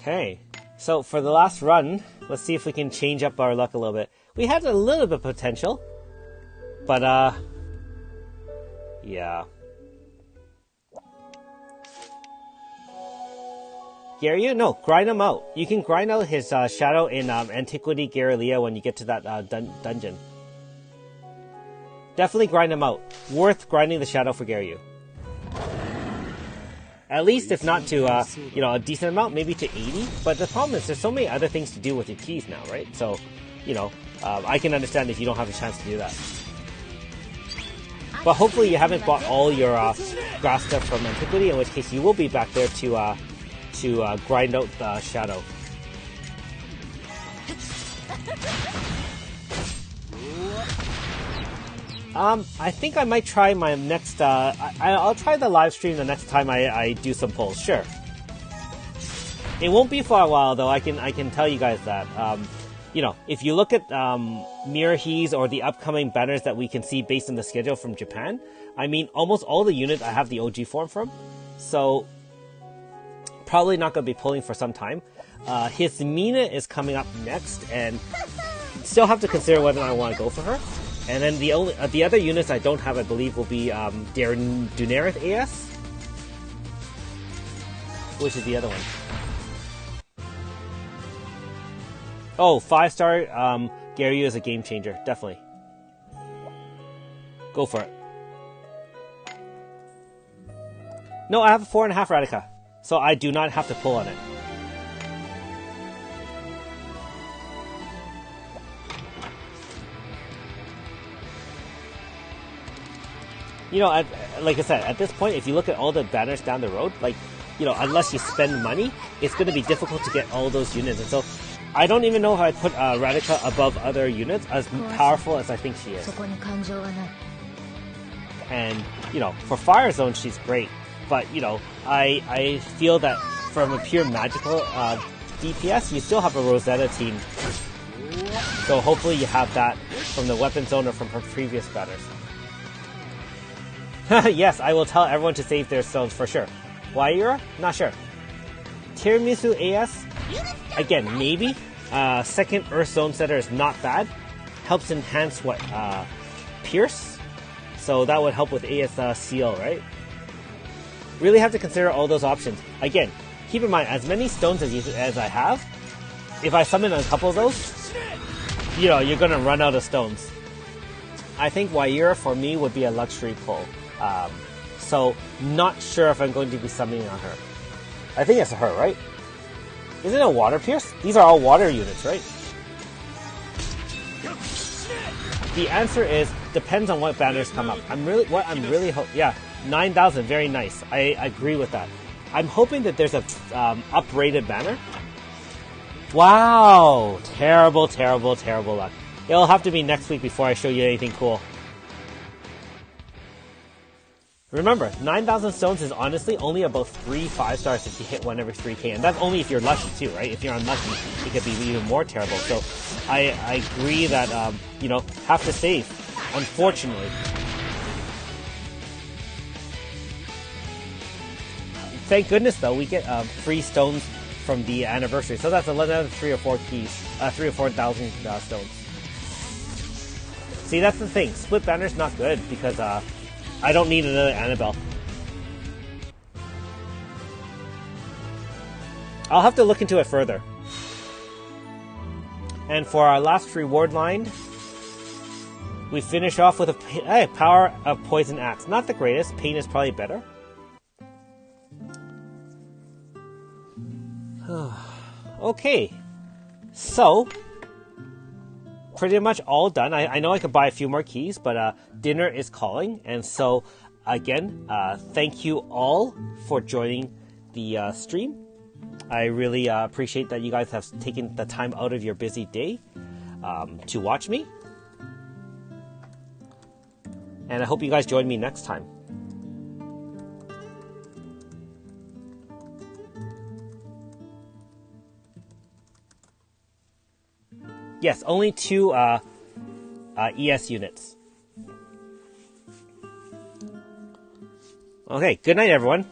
Okay, so for the last run, let's see if we can change up our luck a little bit. We had a little bit of potential, but yeah. Garyu? No, grind him out. You can grind out his shadow in Antiquity Garrelia when you get to that dungeon. Definitely grind him out. Worth grinding the shadow for Garyu. At least, if not to, a decent amount, maybe to 80. But the problem is there's so many other things to do with your keys now, right? So, I can understand if you don't have a chance to do that. But hopefully you haven't bought all your grasta from Antiquity, in which case you will be back there to grind out the shadow. I think I might try my next, I'll try the live stream the next time I do some polls, sure. It won't be for a while though, I can tell you guys that. If you look at Mirahees or the upcoming banners that we can see based on the schedule from Japan, I mean, almost all the units I have the OG form from, so probably not going to be pulling for some time. His Mina is coming up next, and still have to consider whether I want to go for her. And then the other units I don't have, I believe, will be Dunarith AS, which is the other one. Oh, 5-star Garyu is a game changer, definitely. Go for it. No, I have a 4.5 Radica, so I do not have to pull on it. Like I said, at this point, if you look at all the banners down the road, unless you spend money, it's going to be difficult to get all those units. And so, I don't even know if I'd put Radica above other units, as powerful as I think she is. And, you know, for Fire Zone, she's great. But, you know, I feel that from a pure magical DPS, you still have a Rosetta team. So hopefully you have that from the Weapon Zone or from her previous banners. Yes, I will tell everyone to save their stones for sure. Waira? Not sure. Tiramisu AS? Again, maybe. Second Earth Zone Setter is not bad. Helps enhance what? Pierce? So that would help with AS Seal, right? Really have to consider all those options. Again, keep in mind, as many stones as I have, if I summon a couple of those, you know, you're gonna run out of stones. I think Waira for me would be a luxury pull. So not sure if I'm going to be summoning on her. I think it's her, right? Isn't it a Water Pierce? These are all water units, right? The answer is depends on what banners come up. Yeah, 9,000, very nice. I agree with that. I'm hoping that there's a uprated banner. Wow, terrible, terrible, terrible luck. It'll have to be next week before I show you anything cool. Remember, 9,000 stones is honestly only about 3 5-stars if you hit one every 3k, and that's only if you're lucky too, right? If you're unlucky, it could be even more terrible. So I agree that, you know, have to save, unfortunately. Thank goodness though, we get free stones from the anniversary, so that's another 3 or 4 keys, 3 or 4,000 stones. See, that's the thing. Split banner's not good because I don't need another Annabelle. I'll have to look into it further. And for our last reward line, we finish off with a power of Poison Axe. Not the greatest. Pain is probably better. Okay. So, pretty much all done. I know I could buy a few more keys, but dinner is calling. And so, again, thank you all for joining the stream. I really appreciate that you guys have taken the time out of your busy day to watch me. And I hope you guys join me next time. Yes, only 2 ES units. Okay, good night, everyone.